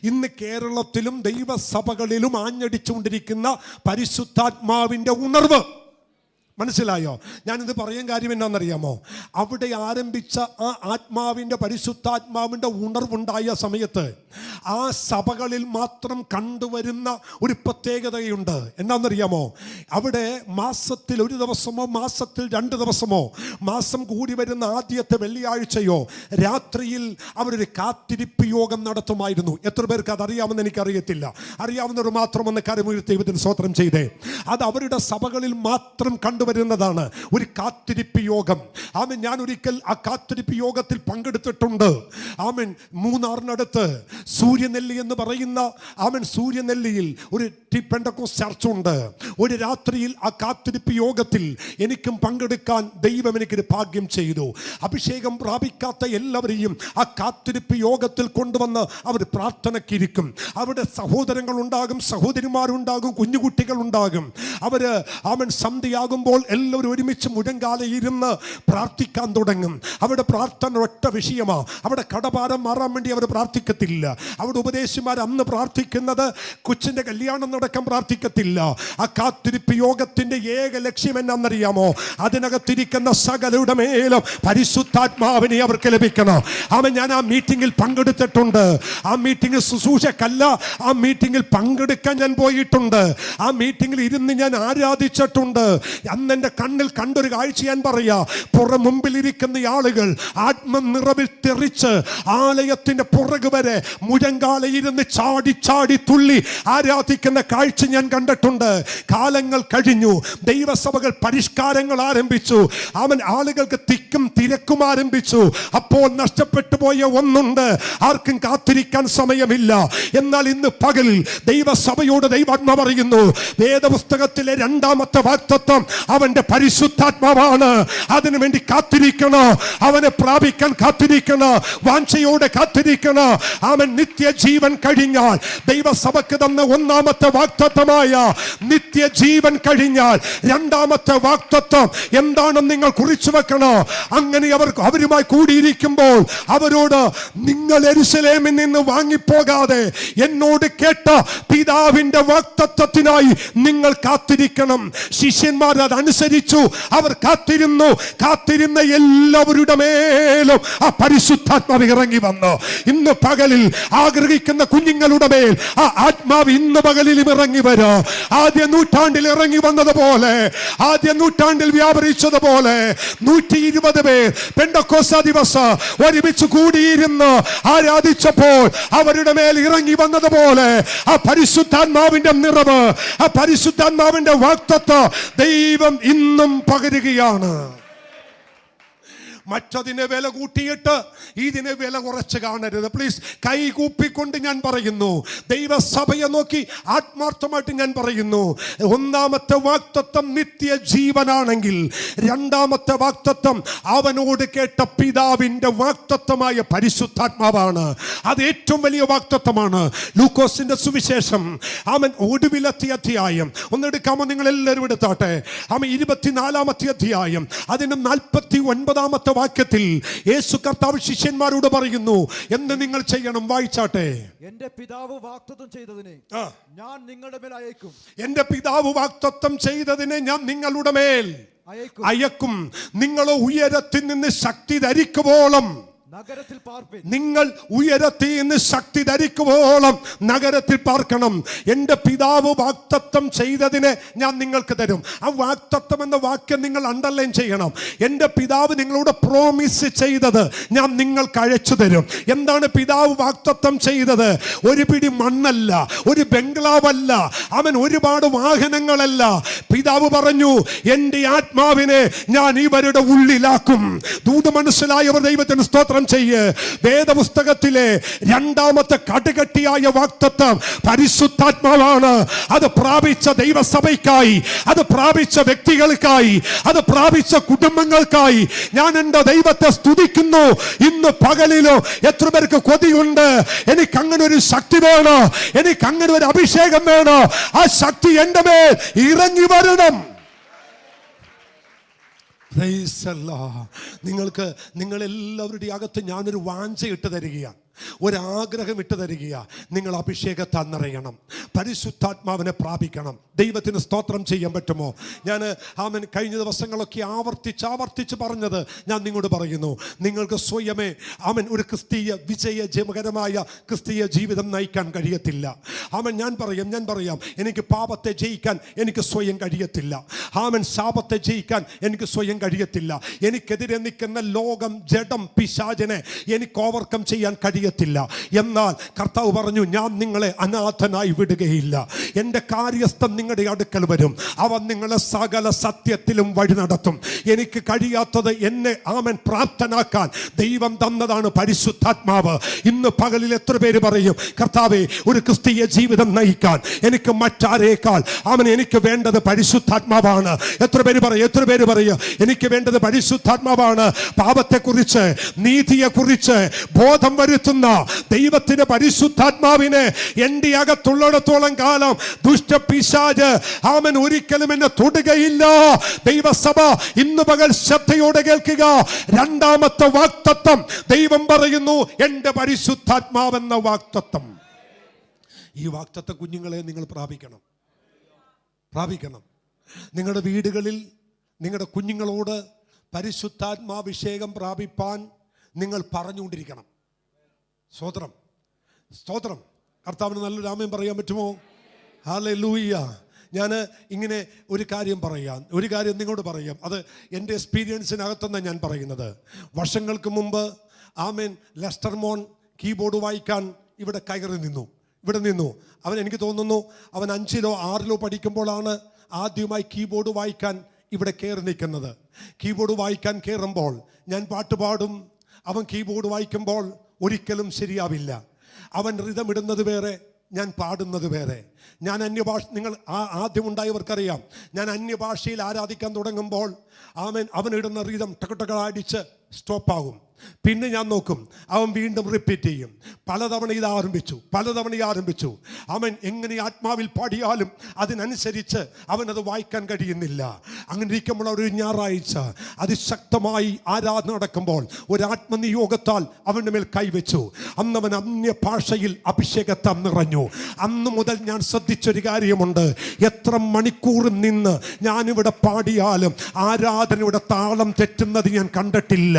ഇന്ന് കേരളത്തിലും ദൈവസഭകളിലും ആഞ്ഞടിച്ചുകൊണ്ടിരിക്കുന്ന പരിശുദ്ധാത്മാവിൻ്റെ ഉണർവ്. മനസ്സിലായോ? ഞാനിത് പറയാൻ കാര്യം എന്നാണെന്നറിയാമോ? അവിടെ ആരംഭിച്ച ആ ആത്മാവിൻ്റെ പരിശുദ്ധാത്മാവിൻ്റെ ഉണർവുണ്ടായ സമയത്ത് ആ സഭകളിൽ മാത്രം കണ്ടുവരുന്ന ഒരു പ്രത്യേകതയുണ്ട്. എന്നാണെന്നറിയാമോ? അവിടെ മാസത്തിൽ 1 ദിവസമോ മാസത്തിൽ 2 ദിവസമോ മാസം കൂടി വരുന്ന ആദ്യത്തെ വെള്ളിയാഴ്ചയോ രാത്രിയിൽ അവരൊരു കാത്തിരിപ്പ് യോഗം നടത്തുമായിരുന്നു. എത്ര പേർക്ക് അതറിയാമെന്ന് എനിക്കറിയത്തില്ല. അറിയാവുന്നവർ മാത്രം ഒന്ന് കരമുയർത്തി ദൈവത്തിന് സ്തോത്രം ചെയ്തേ. അത് അവരുടെ സഭകളിൽ മാത്രം വരുന്നതാണ് ഒരു കാത്തിരിപ്പ് യോഗം. ആമേൻ. ഞാൻ ഒരിക്കൽ ആ കാത്തിരിപ്പ് യോഗത്തിൽ പങ്കെടുത്തിട്ടുണ്ട്. ആമേൻ. മൂന്നാറിനടുത്ത് സൂര്യനെല്ലി എന്ന് പറയുന്ന ആമേൻ സൂര്യനെല്ലിയിൽ ഒരു പെന്തക്കോസ്ത് ചർച്ചുണ്ട്. ഒരു രാത്രിയിൽ ആ കാത്തിരിപ്പ് യോഗത്തിൽ എനിക്കും പങ്കെടുക്കാൻ ദൈവം എനിക്കൊരു ഭാഗ്യം ചെയ്തു. അഭിഷേകം പ്രാപിക്കാത്ത എല്ലാവരെയും ആ കാത്തിരിപ്പ് യോഗത്തിൽ കൊണ്ടുവന്ന് അവർ പ്രാർത്ഥനയ്ക്കിരിക്കും. അവിടെ സഹോദരങ്ങളുണ്ടാകും, സഹോദരിമാരുണ്ടാകും, കുഞ്ഞുകുട്ടികളുണ്ടാകും. അവര് ആമേൻ സന്ധ്യയാകുമ്പോൾ എല്ലാവരും ഒരുമിച്ച് മുഴങ്കാലെ ഇരുന്ന് പ്രാർത്ഥിക്കാൻ തുടങ്ങും. അവിടെ പ്രാർത്ഥന ഒറ്റ വിഷയമാണ്. അവിടെ കടഭാരം മാറാൻ വേണ്ടി അവർ പ്രാർത്ഥിക്കത്തില്ല. അവിടെ ഉപദേശിമാർ അന്ന് പ്രാർത്ഥിക്കുന്നത് കൊച്ചിൻ്റെ കല്യാണം നടക്കാൻ പ്രാർത്ഥിക്കത്തില്ല. ആ കാത്തിരിപ്പ് യോഗത്തിൻ്റെ ഏക ലക്ഷ്യം എന്നാണെന്നറിയാമോ? അതിനകത്തിരിക്കുന്ന സകലരുടെ മേലും പരിശുദ്ധാത്മാവിനെ അവർക്ക് ലഭിക്കണം. ഞാൻ ആ മീറ്റിംഗിൽ പങ്കെടുത്തിട്ടുണ്ട്. ആ മീറ്റിംഗിൽ ശുശ്രൂഷക്കല്ല, ആ മീറ്റിംഗിൽ പങ്കെടുക്കാൻ ഞാൻ പോയിട്ടുണ്ട്. ആ മീറ്റിംഗിൽ ഇരുന്ന് ഞാൻ ആരാധിച്ചിട്ടുണ്ട്. അന്ന് എൻ്റെ കണ്ണിൽ കണ്ടൊരു കാഴ്ച ഞാൻ പറയാ. മുമ്പിലിരിക്കുന്ന ആളുകൾ ആത്മനിറവിൽ തെറിച്ച് ആലയത്തിന്റെ പുറകു വരെ മുഴങ്കാലയിരുന്ന് ചാടി ചാടി തുള്ളി ആരാധിക്കുന്ന കാഴ്ച ഞാൻ കണ്ടിട്ടുണ്ട്. കാലങ്ങൾ കഴിഞ്ഞു, ദൈവസഭകൾ പരിഷ്കാരങ്ങൾ ആരംഭിച്ചു, ആളുകൾക്ക് തിക്കും തിരക്കും ആരംഭിച്ചു. അപ്പോൾ നഷ്ടപ്പെട്ടു പോയ ഒന്നുണ്ട്, ആർക്കും കാത്തിരിക്കാൻ സമയമില്ല. എന്നാൽ ഇന്ന് പകലിൽ ദൈവസഭയോട് ദൈവാത്മാ പറയുന്നു, വേദപുസ്തകത്തിലെ 2ാമത്തെ വാഗ്ദത്തം അവന്റെ പരിശുദ്ധാത്മാവാണ്. അതിനുവേണ്ടി കാത്തിരിക്കണം, അവനെ പ്രാപിക്കാൻ കാത്തിരിക്കണം, വാഞ്ചയോടെ കാത്തിരിക്കണം. അവൻ നിത്യജീവൻ കഴിഞ്ഞാൽ, ദൈവസഭയ്ക്ക് തന്ന 1ാമത്തെ വാഗ്ദത്തമായ നിത്യജീവൻ കഴിഞ്ഞാൽ 2ാമത്തെ വാഗ്ദത്തം എന്താണെന്ന് നിങ്ങൾ കുറിച്ചു വെക്കണം. അങ്ങനെ അവരുമായി കൂടിയിരിക്കുമ്പോൾ അവരോട്, നിങ്ങൾ യെരൂശലേമിൽ നിന്ന് വാങ്ങിപ്പോകാതെ എന്നോട് കേട്ട പിതാവിന്റെ വാഗ്ദത്തത്തിനായി നിങ്ങൾ കാത്തിരിക്കണം. ശിഷ്യന്മാർ അതനുസരിച്ചു, അവർ കാത്തിരുന്നു. കാത്തിരുന്ന എല്ലാവരുടെ മേലും ആ പരിശുദ്ധാത്മാവ് ഇറങ്ങി വന്നു. ഇന്ന് പകലിൽ ആഗ്രഹിക്കുന്ന കുഞ്ഞുങ്ങളുടെ മേൽ ആ ആത്മാവ് ഇന്ന് പകലിലും ഇറങ്ങി വരും. ആദ്യ നൂറ്റാണ്ടിൽ ഇറങ്ങി വന്നതുപോലെ, ആദ്യ നൂറ്റാണ്ടിൽ വ്യാപരിച്ചതുപോലെ 120 പേർ പെന്തക്കോസ്ത് ദിവസം ഒരുമിച്ച് കൂടിയിരുന്ന് ആരാധിച്ചപ്പോൾ അവരുടെ മേൽ ഇറങ്ങി വന്നതുപോലെ ആ പരിശുദ്ധാത്മാവിന്റെ നിറവ്, ആ പരിശുദ്ധാത്മാവിന്റെ വാഗ്ദത്തം ദൈവം ഇന്നും പകരുകയാണ്. മറ്റതിനെ വില കൂട്ടിയിട്ട് ഇതിനെ വില കുറച്ച് കാണരുത്. പ്ലീസ്, കൈ കൂപ്പിക്കൊണ്ട് ഞാൻ പറയുന്നു, ദൈവസഭയെ നോക്കി ആത്മാർത്ഥമായിട്ട് ഞാൻ പറയുന്നു, 1ാമത്തെ വാഗ്ദത്തം നിത്യജീവനാണെങ്കിൽ 2ാമത്തെ വാഗ്ദത്തം അവനോട് കേട്ട പിതാവിന്റെ വാഗ്ദത്തമായ പരിശുദ്ധാത്മാവാണ്. അത് ഏറ്റവും വലിയ വാഗ്ദത്തമാണ്. ലൂക്കോസിന്റെ സുവിശേഷം ഒടുവിലത്തെ അധ്യായം ഒന്നെടുക്കാമോ? നിങ്ങൾ എല്ലാവരും എടുത്താട്ടെ. 24ാമത്തെ അധ്യായം അതിന് 49ാമത്തെ വാക്യത്തിൽ യേശു കർത്താവ് ശിഷ്യന്മാരോട് പറയുന്നു, എന്ന് നിങ്ങൾ ചെയ്യണം. വായിച്ചാട്ടെ. എന്റെ പിതാവ് വാഗ്ദത്തം ചെയ്തതിനെ ഞാൻ നിങ്ങളുടെ മേൽ അയക്കും. എന്റെ പിതാവ് വാഗ്ദത്തം ചെയ്തതിനെ ഞാൻ നിങ്ങളുടെ മേൽ അയക്കും. നിങ്ങൾ ഉയരത്തിൽ നിന്ന് ശക്തി ധരിക്കുവോളം നഗരത്തിൽ പാർപ്പിൻ. നിങ്ങൾ ഉയരത്തിൽ നിന്ന് ശക്തി ധരിക്കുവോളം നഗരത്തിൽ പാർക്കണം. എൻ്റെ പിതാവ് വാഗ്ദത്തം ചെയ്തതിനെ ഞാൻ നിങ്ങൾക്ക് തരും. ആ വാഗ്ദത്തം എന്ന വാക്യം നിങ്ങൾ അണ്ടർലൈൻ ചെയ്യണം. എൻ്റെ പിതാവ് നിങ്ങളോട് പ്രോമിസ് ചെയ്തത് ഞാൻ നിങ്ങൾക്ക് അയച്ചു തരും. എന്താണ് പിതാവ് വാഗ്ദത്തം ചെയ്തത്? ഒരു പിടി മണ്ണല്ല, ഒരു ബംഗ്ലാവല്ല, അവൻ ഒരുപാട് വാഹനങ്ങളല്ല. പിതാവ് പറഞ്ഞു, എൻ്റെ ആത്മാവിനെ ഞാൻ ഇവരുടെ ഉള്ളിലാക്കും. ദൂത് മനസ്സിലായവർ ദൈവത്തിന് സ്തോത്രം ചെയ്യ്. വേദപുസ്തകത്തിലെ 2ാമത്തെ കടുകട്ടിയായ വാഗ്ദത്തം പരിശുദ്ധാത്മാവാണ്. അത് പ്രാപിച്ച ദൈവസഭയ്ക്കായി, അത് പ്രാപിച്ച വ്യക്തികൾക്കായി, അത് പ്രാപിച്ച കുടുംബങ്ങൾക്കായി ഞാൻ എൻ്റെ ദൈവത്തെ സ്തുതിക്കുന്നു. ഇന്ന് പകലിലോ എത്ര പേർക്ക് കൊതിയുണ്ട്, എനിക്ക് അങ്ങനെ ഒരു ശക്തി വേണോ, എനിക്ക് അങ്ങനെ ഒരു അഭിഷേകം വേണോ? ആ ശക്തി എൻ്റെ മേൽ ഇറങ്ങി വരണം. നിങ്ങൾക്ക് നിങ്ങളെല്ലാവരുടെ അകത്ത് ഞാനൊരു വാഞ്ച ഇട്ട് തരികയാണ്, ഒരാഗ്രഹം ഇട്ട് തരികയാണ്. നിങ്ങൾ അഭിഷേകത്താൽ നിറയണം, പരിശുദ്ധാത്മാവിനെ പ്രാപിക്കണം. ദൈവത്തിന് സ്തോത്രം ചെയ്യാൻ പറ്റുമോ? ഞാൻ കഴിഞ്ഞ ദിവസങ്ങളൊക്കെ ആവർത്തിച്ച് പറഞ്ഞത് ഞാൻ നിങ്ങളോട് പറയുന്നു. നിങ്ങൾക്ക് സ്വയമേ ഒരു ക്രിസ്തീയ വിജയകരമായ ക്രിസ്തീയ ജീവിതം നയിക്കാൻ കഴിയത്തില്ല. ഞാൻ പറയാം എനിക്ക് പാപത്തെ ജയിക്കാൻ എനിക്ക് സ്വയം കഴിയത്തില്ല. ശാപത്തെ ജയിക്കാൻ എനിക്ക് സ്വയം കഴിയത്തില്ല. എനിക്കെതിരെ നിൽക്കുന്ന ലോകം, ജഡം, പിശാചിനെ എനിക്ക് ഓവർകം ചെയ്യാൻ കഴിയത്തില്ല. എന്നാൽ കർത്താവ് പറഞ്ഞു, ഞാൻ നിങ്ങളെ അനാഥനായി വിടുകയില്ല. എൻ്റെ കാര്യസ്ഥൻ നിങ്ങളുടെ അടുക്കൽ വരും, അവൻ നിങ്ങളെ സകല സത്യത്തിലും വഴി നടത്തും. എനിക്ക് കഴിയാത്തത് എന്നെ പ്രാപ്തനാക്കാൻ ദൈവം തന്നതാണ് പരിശുദ്ധാത്മാവ്. ഇന്ന് പകലിൽ എത്ര പേര് പറയും, കർത്താവേ, ഒരു ക്രിസ്തീയ ജീവിതം നയിക്കാൻ എനിക്ക് മറ്റാരേക്കാൾ എനിക്ക് വേണ്ടത് പരിശുദ്ധാത്മാവാണ്. എത്ര പേര് പറയും എനിക്ക് വേണ്ടത് പരിശുദ്ധാത്മാവാണ്. പാപത്തെക്കുറിച്ച്, നീതിയെക്കുറിച്ച് ബോധം വരുത്തുന്ന ദൈവത്തിന്റെ പരിശുദ്ധാത്മാവിനെ എൻ്റെ അകത്തുള്ളിടത്തോളം ഉള്ളിടത്തോളം കാലം ദുഷ്ടപിശാച് അവൻ ഒരിക്കലും എന്നെ തൊടുകയില്ല. ദൈവസഭ ഇന്ന് പകൽ ശ്രദ്ധയോടെ കേൾക്കുക. രണ്ടാമത്തെ വാഗ്ദത്തം ദൈവം പറയുന്നു, എൻ്റെ പരിശുദ്ധാത്മാവെന്ന വാഗ്ദത്തം. ഈ വാഗ്ദത്തം കുഞ്ഞുങ്ങളെ നിങ്ങൾ പ്രാപിക്കണം. നിങ്ങളുടെ വീടുകളിൽ നിങ്ങളുടെ കുഞ്ഞുങ്ങളോട് പരിശുദ്ധാത്മാഭിഷേകം പ്രാപിപ്പാൻ നിങ്ങൾ പറഞ്ഞുകൊണ്ടിരിക്കണം. സ്തോത്രം. കർത്താവിന് നല്ലൊരു ആമേൻ പറയാൻ പറ്റുമോ? ഹല്ലേലൂയ. ഞാൻ ഇങ്ങനെ ഒരു കാര്യം നിങ്ങളോട് പറയാം. അത് എൻ്റെ എക്സ്പീരിയൻസിനകത്തുനിന്ന് ഞാൻ പറയുന്നത്. വർഷങ്ങൾക്ക് മുമ്പ് ആമേൻ ലെസ്റ്റർ മോൻ കീബോർഡ് വായിക്കാൻ ഇവിടെ നിന്നു. അവൻ, എനിക്ക് തോന്നുന്നു അവൻ 5-ലോ 6-ലോ പഠിക്കുമ്പോഴാണ് ആദ്യമായി കീബോർഡ് വായിക്കാൻ ഇവിടെ കയറി നിൽക്കുന്നത്. കീബോർഡ് വായിക്കാൻ കയറുമ്പോൾ ഞാൻ പാട്ട് പാടും. അവൻ കീബോർഡ് വായിക്കുമ്പോൾ ഒരിക്കലും ശരിയാവില്ല. അവൻ റിതമിടുന്നത് വേറെ, ഞാൻ പാടുന്നത് വേറെ. ഞാൻ അന്യഭാഷ, നിങ്ങൾ ആദ്യം ഉണ്ടായവർക്കറിയാം, ഞാൻ അന്യഭാഷയിൽ ആരാധിക്കാൻ തുടങ്ങുമ്പോൾ അവനിടുന്ന റിതം ടക അടിച്ച് സ്റ്റോപ്പാകും. പിന്നെ ഞാൻ നോക്കും, അവൻ വീണ്ടും റിപ്പീറ്റ് ചെയ്യും. പലതവണ ഇത് ആരംഭിച്ചു. അവൻ എങ്ങനെ ആത്മാവിൽ പാടിയാലും അതിനനുസരിച്ച് അവനത് വായിക്കാൻ കഴിയുന്നില്ല. അങ്ങനെ ഇരിക്കുമ്പോൾ ഒരു ഞായറാഴ്ച അതിശക്തമായി ആരാധന നടക്കുമ്പോൾ ഒരു ആത്മനിയോഗത്താൽ അവൻ്റെ മേൽ കൈവച്ചു. അന്ന് അവൻ അന്യ ഭാഷയിൽ അഭിഷേകത്താൽ നിറഞ്ഞു. അന്ന് മുതൽ ഞാൻ ശ്രദ്ധിച്ചൊരു കാര്യമുണ്ട്, എത്ര മണിക്കൂർ നിന്ന് ഞാനിവിടെ പാടിയാലും ആരാധനയുടെ താളം തെറ്റുന്നത് ഞാൻ കണ്ടിട്ടില്ല.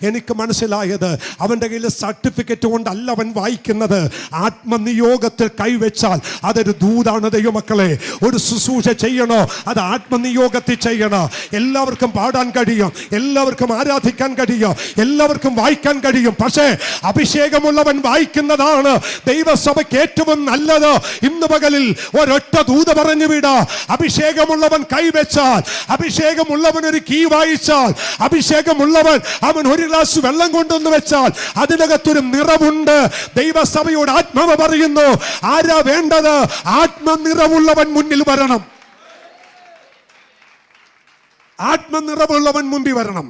എനിക്ക് മനസ്സിലായത്, അവൻ്റെ കയ്യിൽ സർട്ടിഫിക്കറ്റ് കൊണ്ടല്ല അവൻ വായിക്കുന്നത്. ആത്മനിയോഗത്തിൽ കൈവച്ചാൽ അതൊരു ദൂതാണ്. ദൈവമക്കളെ, ഒരു ശുശ്രൂഷ ചെയ്യണോ അത് ആത്മനിയോഗത്തിൽ ചെയ്യണം. എല്ലാവർക്കും പാടാൻ കഴിയും, എല്ലാവർക്കും ആരാധിക്കാൻ കഴിയും, എല്ലാവർക്കും വായിക്കാൻ കഴിയും. പക്ഷേ അഭിഷേകമുള്ളവൻ വായിക്കുന്നതാണ് ദൈവസഭയ്ക്ക് ഏറ്റവും നല്ലത്. ഇന്ന് പകലിൽ ഒരൊറ്റ ദൂത് പറഞ്ഞു വിടാ. അഭിഷേകമുള്ളവൻ കൈവച്ചാൽ, അഭിഷേകമുള്ളവൻ ഒരു കീ വായിച്ചാൽ, അഭിഷേകമുള്ളവൻ അവൻ ഒരു ഗ്ലാസ് വെള്ളം കൊണ്ടുവന്ന് വെച്ചാൽ അതിനകത്തൊരു നിറവുണ്ട്. ദൈവസഭയോട് ആത്മാവ് പറയുന്നു, ആരാ വേണ്ടത്? ആത്മനിറവുള്ളവൻ മുന്നിൽ വരണം. ആത്മനിറവുള്ളവൻ മുമ്പിൽ വരണം.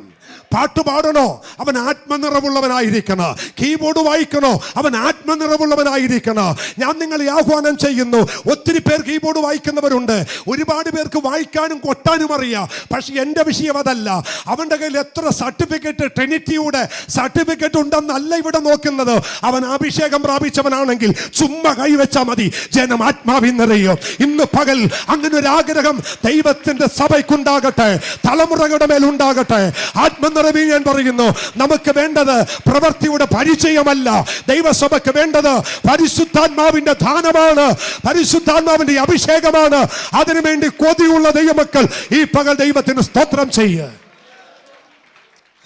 പാട്ട് പാടണോ അവൻ ആത്മനിറവുള്ളവനായിരിക്കണം. കീബോർഡ് വായിക്കണോ അവൻ ആത്മനിറവുള്ളവനായിരിക്കണം. ഞാൻ നിങ്ങളെ ആഹ്വാനം ചെയ്യുന്നു. ഒത്തിരി പേർ കീബോർഡ് വായിക്കുന്നവരുണ്ട്, ഒരുപാട് പേർക്ക് വായിക്കാനും കൊട്ടാനും അറിയാം. പക്ഷെ എൻ്റെ വിഷയം അതല്ല. അവൻ്റെ കയ്യിൽ എത്ര സർട്ടിഫിക്കറ്റ്, ട്രിനിറ്റിയുടെ സർട്ടിഫിക്കറ്റ് ഉണ്ടെന്നല്ല ഇവിടെ നോക്കുന്നത്. അവൻ അഭിഷേകം പ്രാപിച്ചവനാണെങ്കിൽ ചുമ്മാ കൈവച്ചാൽ മതി, ജനം ആത്മാവിൽ നിറയും. ഇന്ന് പകൽ അങ്ങനെ ഒരു ആഗ്രഹം ദൈവത്തിന്റെ സഭയ്ക്കുണ്ടാകട്ടെ, തലമുറകളുടെ മേലുണ്ടാകട്ടെ. ആത്മനിറവിൽ ഞാൻ പറയുന്നു, നമുക്ക് വേണ്ടത് പ്രവൃത്തിയുടെ പരിചയമല്ല. ദൈവസഭയ്ക്ക് വേണ്ടത് പരിശുദ്ധാത്മാവിന്റെ ദാനമാണ്, പരിശുദ്ധാത്മാവിന്റെ അഭിഷേകമാണ്. അതിനുവേണ്ടി കൊതിയുള്ള ദൈവമക്കൾ ഈ പകൽ ദൈവത്തിന് സ്തോത്രം ചെയ്യുക.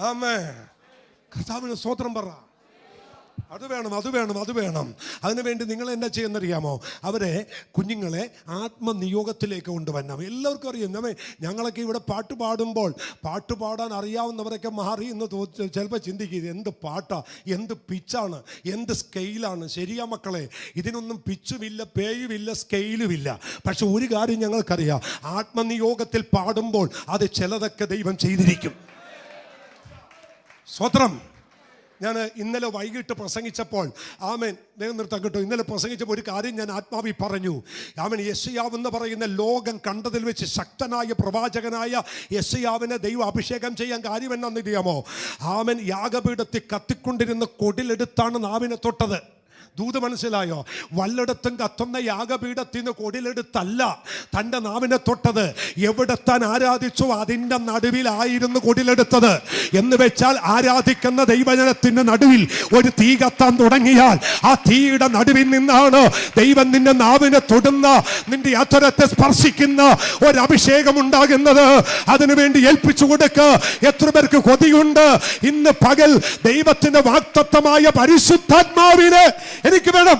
ആമേൻ. കർത്താവിന് സ്തോത്രം പറ. അത് വേണം. അതിനുവേണ്ടി നിങ്ങൾ എന്നാ ചെയ്യുന്നറിയാമോ? അവരെ കുഞ്ഞുങ്ങളെ ആത്മനിയോഗത്തിലേക്ക് കൊണ്ടുവരണം. എല്ലാവർക്കും അറിയാം, ഞങ്ങളൊക്കെ ഇവിടെ പാട്ട് പാടുമ്പോൾ പാട്ട് പാടാൻ അറിയാവുന്നവരൊക്കെ മാറി എന്ന് ചിലപ്പോൾ ചിന്തിക്കുക, എന്ത് പാട്ടാ, എന്ത് പിച്ചാണ്, എന്ത് സ്കെയിലാണ്. ശരിയാ മക്കളെ, ഇതിനൊന്നും പിച്ചുമില്ല, പേയുമില്ല, സ്കെയിലുമില്ല. പക്ഷെ ഒരു കാര്യം ഞങ്ങൾക്കറിയാം, ആത്മനിയോഗത്തിൽ പാടുമ്പോൾ അത് ചിലതൊക്കെ ദൈവം ചെയ്തിരിക്കും. സ്വത്രം. ഞാൻ ഇന്നലെ വൈകിട്ട് പ്രസംഗിച്ചപ്പോൾ നിർത്താൻ കേട്ടോ, ഇന്നലെ പ്രസംഗിച്ചപ്പോൾ ഒരു കാര്യം ഞാൻ ആത്മാവിൽ പറഞ്ഞു. യെശയ്യാവ് എന്ന് പറയുന്ന ലോകം കണ്ടതിൽ വെച്ച് ശക്തനായ പ്രവാചകനായ യെശയ്യാവിനെ ദൈവം അഭിഷേകം ചെയ്യാൻ കാര്യം എന്നാണെന്നറിയാമോ? യാഗപീഠത്തിൽ കത്തിക്കൊണ്ടിരുന്ന കൊടിലെടുത്താണ് നാവിനെ തൊട്ടത്. ദൂത് മനസ്സിലായോ? വല്ലയിടത്തും കത്തുന്ന യാഗപീഠത്തിൽ നിന്ന് കൊടിലെടുത്തല്ല തൻ്റെ നാവിനെ തൊട്ടത്. എവിടെ താൻ ആരാധിച്ചോ അതിൻ്റെ നടുവിലായിരുന്നു കൊടിലെടുത്തത്. എന്ന് വെച്ചാൽ ആരാധിക്കുന്ന ദൈവജനത്തിൻ്റെ നടുവിൽ ഒരു തീ കത്താൻ തുടങ്ങിയാൽ ആ തീയുടെ നടുവിൽ നിന്നാണ് ദൈവം നിന്റെ നാവിനെ തൊടുന്ന, നിന്റെ അധരത്തെ സ്പർശിക്കുന്ന ഒരഭിഷേകം ഉണ്ടാകുന്നത്. അതിനുവേണ്ടി ഏൽപ്പിച്ചു കൊടുക്കുക. എത്ര പേർക്ക് കൊതിയുണ്ട്? ഇന്ന് പകൽ ദൈവത്തിന്റെ വാഗ്ദത്തമായ പരിശുദ്ധാത്മാവിനെ എനിക്ക് വേണം.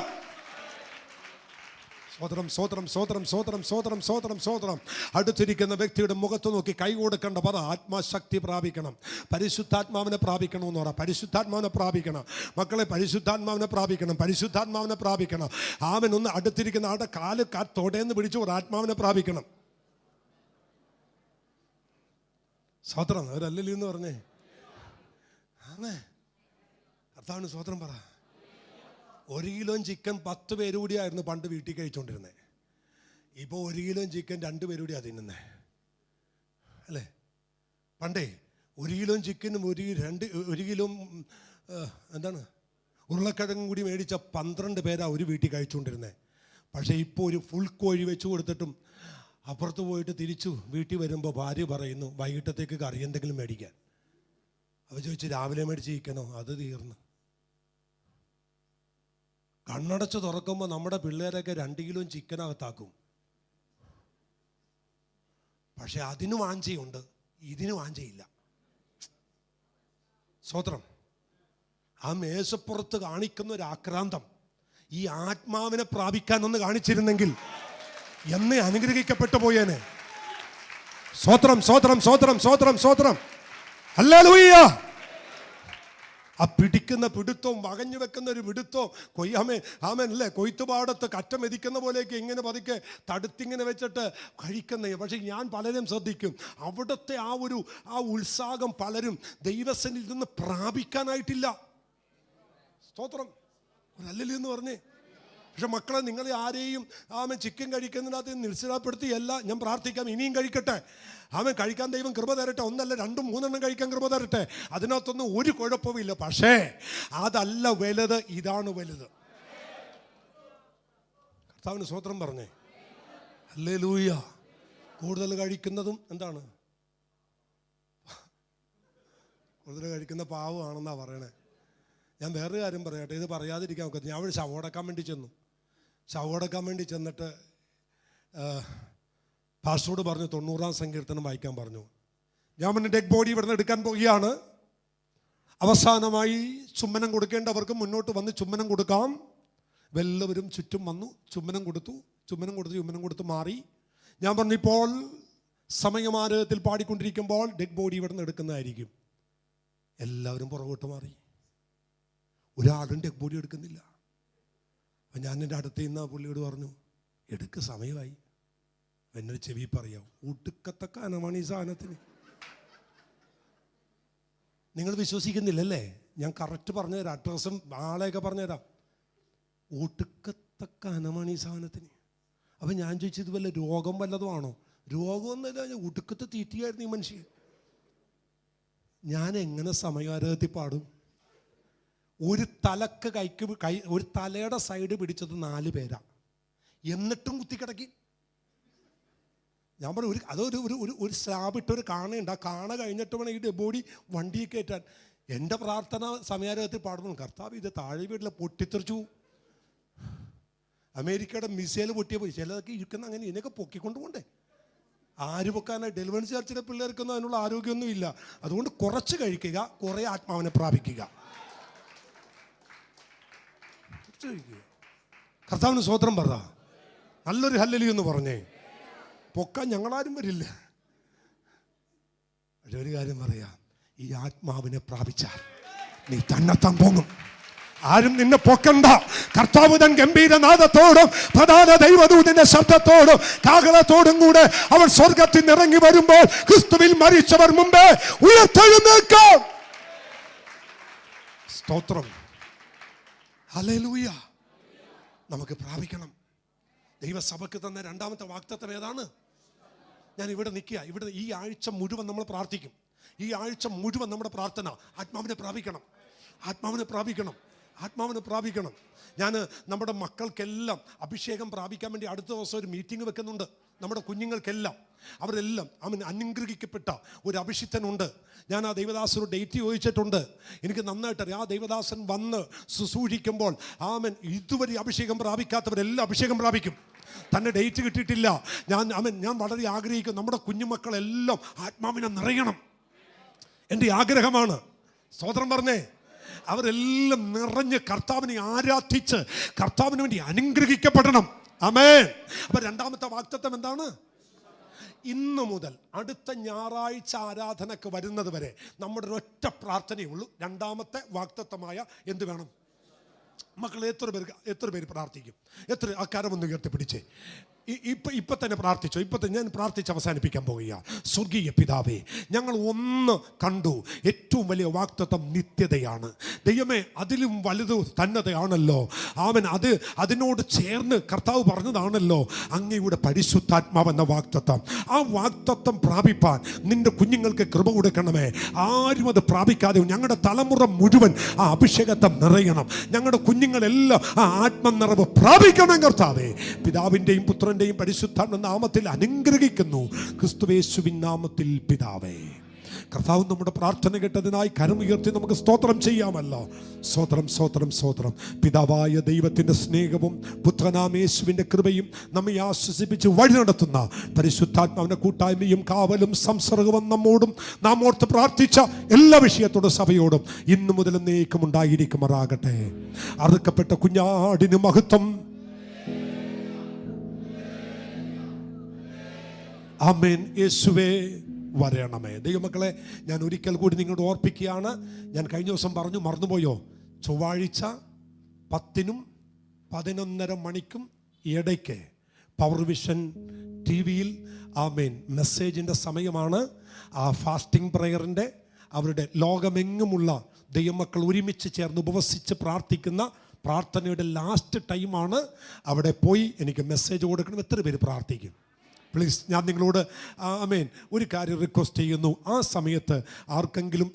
സ്വതന്ത്രം. അടുത്തിരിക്കുന്ന വ്യക്തിയുടെ മുഖത്ത് നോക്കി കൈ കൊടുക്കേണ്ട പറ, ആത്മാശക്തി പ്രാപിക്കണം, പരിശുദ്ധാത്മാവിനെ പ്രാപിക്കണമെന്ന് പറ. പരിശുദ്ധാത്മാവിനെ പ്രാപിക്കണം മക്കളെ, പരിശുദ്ധാത്മാവിനെ പ്രാപിക്കണം. ഒന്ന് അടുത്തിരിക്കുന്ന ആളുടെ കാല് തൊടേന്ന് പിടിച്ചു പറ, ആത്മാവിനെ പ്രാപിക്കണം. സ്വതന്ത്രം. അവരല്ലേ എന്ന് പറഞ്ഞേ? കർത്താവിന് സ്വതന്ത്രം പറ. 1 കിലോ ചിക്കൻ 10 പേര് കൂടിയായിരുന്നു പണ്ട് വീട്ടിൽ കഴിച്ചുകൊണ്ടിരുന്നത്. ഇപ്പോൾ 1 കിലോ ചിക്കൻ 2 പേരും കൂടി തിന്നുന്നേ അല്ലേ? പണ്ടേ 1 കിലോ ചിക്കനും 1 കിലോ എന്താണ് ഉരുളക്കിഴങ്ങും കൂടി മേടിച്ച 12 പേരാ ഒരു വീട്ടിൽ കഴിച്ചുകൊണ്ടിരുന്നത്. പക്ഷേ ഇപ്പോൾ ഒരു ഫുൾ കോഴി വെച്ച് കൊടുത്തിട്ടും അപ്പുറത്ത് പോയിട്ട് തിരിച്ചു വീട്ടിൽ വരുമ്പോൾ ഭാര്യ പറയുന്നു വൈകിട്ടത്തേക്ക് കറി എന്തെങ്കിലും മേടിക്കാൻ. അവ ചോദിച്ച് രാവിലെ മേടിച്ച് ചിക്കനോ? അത് തീർന്നു. കണ്ണടച്ച് തുറക്കുമ്പോൾ നമ്മുടെ പിള്ളേരൊക്കെ 2 കിലോ ചിക്കനകത്താക്കും. പക്ഷെ അതിന് വാഞ്ചയുണ്ട്, ഇതിന് വാഞ്ചയില്ല. സ്തോത്രം. ആ മേശപ്പുറത്ത് കാണിക്കുന്ന ഒരു ആക്രാന്തം ഈ ആത്മാവിനെ പ്രാപിക്കാനൊന്ന് കാണിച്ചിരുന്നെങ്കിൽ എന്നെ അനുഗ്രഹിക്കപ്പെട്ടു പോയേനെ. സ്തോത്രം, സ്തോത്രം, സ്തോത്രം, സ്തോത്രം, സ്തോത്രം. ഹല്ലേലൂയ. ആ പിടിക്കുന്ന പിടുത്തവും വകഞ്ഞു വെക്കുന്ന ഒരു പിടുത്തവും ആമേൻ അല്ലേ? കൊയ്ത്തുപാടത്ത് കറ്റ മെതിക്കുന്ന പോലെയൊക്കെ ഇങ്ങനെ പതുക്കെ തടുത്തിങ്ങനെ വെച്ചിട്ട് കഴിക്കുന്നേ. പക്ഷെ ഞാൻ പലരും ശ്രദ്ധിക്കും, അവിടുത്തെ ആ ഉത്സാഹം പലരും ദൈവസന്നിധിയിൽ നിന്ന് പ്രാപിക്കാനായിട്ടില്ല. സ്തോത്രം. ഒരു ഹല്ലേലൂയ എന്ന് പറഞ്ഞേ. പക്ഷെ മക്കളെ, നിങ്ങളെ ആരെയും ചിക്കൻ കഴിക്കുന്നതിനകത്ത് നിരുത്സാഹപ്പെടുത്തിയല്ല ഞാൻ പ്രാർത്ഥിക്കാം. ഇനിയും കഴിക്കട്ടെ. കഴിക്കാൻ ദൈവം കൃപ തരട്ടെ. 1 അല്ല 2 3 കഴിക്കാൻ കൃപ തരട്ടെ. അതിനകത്തൊന്നും ഒരു കുഴപ്പമില്ല. പക്ഷേ അതല്ല വലുത്, ഇതാണ് വലുത്. കർത്താവിന് സ്തോത്രം പറഞ്ഞേ. ഹല്ലേലൂയ. കൂടുതൽ കഴിക്കുന്നതും എന്താണ്? കൂടുതൽ കഴിക്കുന്ന പാവമാണെന്നാ പറയണേ. ഞാൻ വേറൊരു കാര്യം പറയട്ടെ, ഇത് പറയാതിരിക്കാൻ നോക്കത്തില്ല. ഞാൻ അവിടെ ശവടക്കാൻ വേണ്ടി ചെന്നിട്ട് പാസ്റ്ററോട് പറഞ്ഞു 90-ാം സങ്കീർത്തനം വായിക്കാൻ പറഞ്ഞു. ഞാൻ പറഞ്ഞു ഡെഡ് ബോഡി ഇവിടുന്ന് എടുക്കാൻ പോവുകയാണ്. അവസാനമായി ചുമ്മനം കൊടുക്കേണ്ടവർക്ക് മുന്നോട്ട് വന്ന് ചുമ്മനം കൊടുക്കാം. എല്ലാവരും ചുറ്റും വന്നു, ചുമ്മനം കൊടുത്തു മാറി. ഞാൻ പറഞ്ഞു ഇപ്പോൾ സമയമാരകത്തിൽ പാടിക്കൊണ്ടിരിക്കുമ്പോൾ ഡെഡ് ബോഡി ഇവിടുന്ന് എടുക്കുന്നതായിരിക്കും. എല്ലാവരും പുറകോട്ട് മാറി. ഒരാളും ഡെഡ് ബോഡി എടുക്കുന്നില്ല. അപ്പം ഞാൻ എൻ്റെ അടുത്ത് നിന്ന് ആ പുള്ളിയോട് പറഞ്ഞു, എടുക്ക്, സമയമായി. എന്നൊരു ചെവി പറയാം, ഒടുക്കത്തെ കനമാണ് ഈ സാധനത്തിന്. നിങ്ങൾ വിശ്വസിക്കുന്നില്ലല്ലേ? ഞാൻ കറക്റ്റ് പറഞ്ഞുതരാം, അഡ്രസ്സും ആളെയൊക്കെ പറഞ്ഞുതരാം. ഒടുക്കത്തെ കനമാണ് ഈ സാധനത്തിന്. അപ്പം ഞാൻ ചോദിച്ചത് വല്ല രോഗം വല്ലതും ആണോ? രോഗമൊന്നുമില്ല, ഒടുക്കത്തെ തീറ്റിയായിരുന്നു ഈ മനുഷ്യൻ. ഞാൻ എങ്ങനെ സമയാരകത്തിൽ പാടും? ഒരു തലയുടെ സൈഡ് പിടിച്ചത് 4 പേരാ, എന്നിട്ടും കുത്തിക്കിടക്കി. ഞാൻ പറഞ്ഞു ഒരു സ്ലാബിട്ടൊരു കാണയുണ്ട്. ആ കാണ കഴിഞ്ഞിട്ട് വേണം ഈ ഡെഡ് ബോഡി വണ്ടിയിൽ കയറ്റാൻ. എൻ്റെ പ്രാർത്ഥന സമയാരകത്തിൽ പാടുന്നു, കർത്താവ് ഇത് താഴെ വീട്ടിൽ പൊട്ടിത്തെറിച്ചു. അമേരിക്കയുടെ മിസൈൽ പൊട്ടിയ പോയി. ചിലതൊക്കെ ഇരിക്കുന്ന അങ്ങനെ ഇതിനൊക്കെ പൊക്കിക്കൊണ്ട് പോകണ്ടേ? ആര് പൊക്കാനായി? ഡെലിവറി ചർച്ചിലെ പിള്ളേർക്കൊന്നും അതിനുള്ള ആരോഗ്യമൊന്നും ഇല്ല. അതുകൊണ്ട് കുറച്ച് കഴിക്കുക, കുറേ ആത്മാവിനെ പ്രാപിക്കുക. കർത്താവിന് സ്തോത്രം പറ. നല്ലൊരു ഹല്ലേലൂയ എന്ന് പറഞ്ഞേ. പൊക്കാൻ ഞങ്ങളാരും വരില്ല. പക്ഷെ ഒരു കാര്യം പറയാം, ഈ ആത്മാവിനെ പ്രാപിച്ചാൽ നീ തന്നെത്താൻ പോകും. ആരും നിന്നെ പൊക്കണ്ട. കർത്താവ് തൻ ഗംഭീരനാദത്തോടും പ്രധാന ദൈവദൂതന്റെ ശബ്ദത്തോടും കാഹളത്തോടും കൂടെ അവൻ സ്വർഗത്തിൽ ഇറങ്ങി വരുമ്പോൾ ക്രിസ്തുവിൽ മരിച്ചവർ മുമ്പേ ഉയർത്തെഴുന്നേൽക്കും. സ്തോത്രം. ഹല്ലേലൂയ. നമുക്ക് പ്രാപിക്കണം. ദൈവസഭയ്ക്ക് തന്ന 2ാമത്തെ വാഗ്ദത്തം ഏതാണ്? ഞാൻ ഇവിടെ നിൽക്കുക. ഇവിടെ ഈ ആഴ്ച മുഴുവൻ നമ്മൾ പ്രാർത്ഥിക്കും. ഈ ആഴ്ച മുഴുവൻ നമ്മുടെ പ്രാർത്ഥന ആത്മാവിനെ പ്രാപിക്കണം, ആത്മാവിനെ പ്രാപിക്കണം, ആത്മാവിനെ പ്രാപിക്കണം. ഞാൻ നമ്മുടെ മക്കൾക്കെല്ലാം അഭിഷേകം പ്രാപിക്കാൻ വേണ്ടി അടുത്ത ദിവസം ഒരു മീറ്റിംഗ് വെക്കുന്നുണ്ട്. നമ്മുടെ കുഞ്ഞുങ്ങൾക്കെല്ലാം, അവരെല്ലാം അനുഗ്രഹിക്കപ്പെട്ട ഒരു അഭിഷിക്തനുണ്ട്. ഞാൻ ആ ദൈവദാസനോട് ഡേറ്റ് ചോദിച്ചിട്ടുണ്ട്. എനിക്ക് നന്നായിട്ടറിയാം. ആ ദൈവദാസൻ വന്ന് ശുശ്രൂഷിക്കുമ്പോൾ ഇതുവരെ അഭിഷേകം പ്രാപിക്കാത്തവരെല്ലാം അഭിഷേകം പ്രാപിക്കും. തന്നെ ഡേറ്റ് കിട്ടിയിട്ടില്ല. ഞാൻ വളരെ ആഗ്രഹിക്കും നമ്മുടെ കുഞ്ഞുമക്കളെല്ലാം ആത്മാവിനെ നിറയണം. എൻ്റെ ആഗ്രഹമാണ്. സ്തോത്രം പറഞ്ഞേ. അവരെല്ലാം നിറഞ്ഞ് കർത്താവിനെ ആരാധിച്ച് കർത്താവിന് വേണ്ടി അനുഗ്രഹിക്കപ്പെടണം. ആമേൻ. അപ്പൊ 2ാമത്തെ വാഗ്ദത്തം എന്താണ്? ഇന്നു മുതൽ അടുത്ത ഞായറാഴ്ച ആരാധനക്ക് വരുന്നത് വരെ നമ്മുടെ ഒരൊറ്റ പ്രാർത്ഥനയേ ഉള്ളൂ. 2ാമത്തെ വാഗ്ദത്തമായ എന്ത് വേണം? മക്കൾ എത്ര പേര് പ്രാർത്ഥിക്കും? എത്ര ആക്കാരം ഒന്ന് ഉയർത്തിപ്പിടിച്ചേ. ഇപ്പൊ തന്നെ പ്രാർത്ഥിച്ചോ. ഇപ്പൊ തന്നെ ഞാൻ പ്രാർത്ഥിച്ച് അവസാനിപ്പിക്കാൻ പോവുക. സ്വർഗീയ പിതാവേ, ഞങ്ങൾ ഒന്ന് കണ്ടു, ഏറ്റവും വലിയ വാഗ്ദത്തം നിത്യതയാണ്. ദൈവമേ, അതിലും വലുത് തന്നതയാണല്ലോ. അതിനോട് ചേർന്ന് കർത്താവ് പറഞ്ഞതാണല്ലോ അങ്ങയുടെ പരിശുദ്ധാത്മാവെന്ന വാഗ്ദത്തം. ആ വാഗ്ദത്തം പ്രാപിപ്പാൻ നിന്റെ കുഞ്ഞുങ്ങൾക്ക് കൃപ കൊടുക്കണമേ. ആരും അത് പ്രാപിക്കാതെ ഞങ്ങളുടെ തലമുറ മുഴുവൻ ആ അഭിഷേകത്തെ നിറയണം. ഞങ്ങളുടെ കുഞ്ഞുങ്ങളെല്ലാം ആ ആത്മനിറവ് പ്രാപിക്കണം കർത്താവേ. പിതാവിൻ്റെയും പുത്രൻ്റെയും പരിശുദ്ധാത്മ നാമത്തിൽ അനുഗ്രഹിക്കുന്നു, ക്രിസ്തുയേശുവിൻ നാമത്തിൽ പിതാവേ. കർത്താവ് നമ്മുടെ പ്രാർത്ഥന കേട്ടതിനായി കരമുയർത്തി നമുക്ക് സ്തോത്രം ചെയ്യാമല്ലോ. സ്തോത്രം, സ്തോത്രം, സ്തോത്രം. പിതാവായ ദൈവത്തിൻ്റെ സ്നേഹവും പുത്രനാം യേശുവിൻ്റെ കൃപയും നമ്മെ ആശ്വസിപ്പിച്ച് വഴി നടത്തുന്ന പരിശുദ്ധാത്മാവിൻ്റെ കൂട്ടായ്മയും കാവലും സംസർഗവും നമ്മോടും നാം ഓർത്ത് പ്രാർത്ഥിച്ച എല്ലാ വിഷയത്തോടും സഭയോടും ഇന്നു മുതൽ എന്നേക്കും ഉണ്ടായിരിക്കുമാറാകട്ടെ. അറുക്കപ്പെട്ട കുഞ്ഞാടിന് മഹത്വം. ആമേൻ. യേശുവേ വരണമേ. ദൈവമക്കളെ, ഞാൻ ഒരിക്കൽ കൂടി നിങ്ങളോട് ഓർപ്പിക്കുകയാണ്. ഞാൻ കഴിഞ്ഞ ദിവസം പറഞ്ഞു, മറന്നുപോയോ? ചൊവ്വാഴ്ച 10-നും 11:30 ഇടയ്ക്ക് പവർ വിഷൻ TV-യിൽ ആമേൻ മെസ്സേജിൻ്റെ സമയമാണ്. ആ ഫാസ്റ്റിംഗ് പ്രയറിൻ്റെ അവരുടെ ലോകമെങ്ങുമുള്ള ദൈവമക്കൾ ഒരുമിച്ച് ചേർന്ന് ഉപവസിച്ച് പ്രാർത്ഥിക്കുന്ന പ്രാർത്ഥനയുടെ ലാസ്റ്റ് ടൈമാണ്. അവിടെ പോയി എനിക്ക് മെസ്സേജ് കൊടുക്കണം. എത്ര പേര് പ്രാർത്ഥിക്കും? പ്ലീസ്, ഞാൻ നിങ്ങളോട് ആമേൻ ഒരു കാര്യം റിക്വസ്റ്റ് ചെയ്യുന്നു. ആ സമയത്ത് ആർക്കെങ്കിലും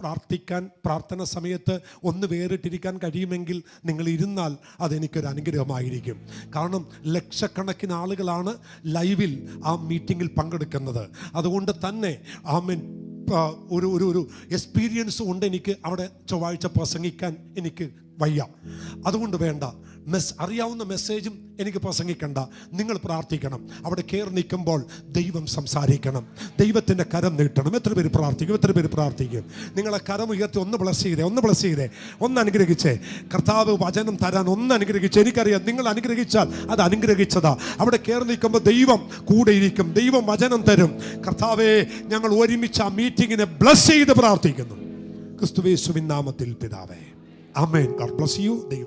പ്രാർത്ഥന സമയത്ത് ഒന്ന് വേറിട്ടിരിക്കാൻ കഴിയുമെങ്കിൽ നിങ്ങൾ ഇരുന്നാൽ അതെനിക്കൊരു അനുഗ്രഹമായിരിക്കും. കാരണം ലക്ഷക്കണക്കിന് ആളുകളാണ് ലൈവിൽ ആ മീറ്റിങ്ങിൽ പങ്കെടുക്കുന്നത്. അതുകൊണ്ട് തന്നെ ആമേൻ ഒരു എക്സ്പീരിയൻസ് കൊണ്ട് എനിക്ക് അവിടെ ചൊവ്വാഴ്ച പ്രസംഗിക്കാൻ എനിക്ക് വയ്യ. അതുകൊണ്ട് വേണ്ട, അറിയാവുന്ന മെസ്സേജും എനിക്ക് പ്രസംഗിക്കണ്ട. നിങ്ങൾ പ്രാർത്ഥിക്കണം. അവിടെ കയറി നിൽക്കുമ്പോൾ ദൈവം സംസാരിക്കണം, ദൈവത്തിൻ്റെ കരം നീട്ടണം. എത്ര പേര് പ്രാർത്ഥിക്കും? എത്ര പേര് പ്രാർത്ഥിക്കും? നിങ്ങളെ കരം ഉയർത്തി ഒന്ന് ബ്ലസ് ചെയ്തേ, ഒന്ന് അനുഗ്രഹിച്ചേ. കർത്താവ് വചനം തരാൻ ഒന്ന് അനുഗ്രഹിച്ചേ. എനിക്കറിയാം നിങ്ങൾ അനുഗ്രഹിച്ചാൽ അത് അനുഗ്രഹിച്ചതാ. അവിടെ കയറി നിൽക്കുമ്പോൾ ദൈവം കൂടെ ഇരിക്കും, ദൈവം വചനം തരും. കർത്താവേ, ഞങ്ങൾ ഒരുമിച്ച് ആ മീറ്റിങ്ങിനെ ബ്ലസ് ചെയ്ത് പ്രാർത്ഥിക്കുന്നു, ക്രിസ്തുയേശുവിൻ നാമത്തിൽ പിതാവേ. ആമേൻ. God bless you. ദൈവം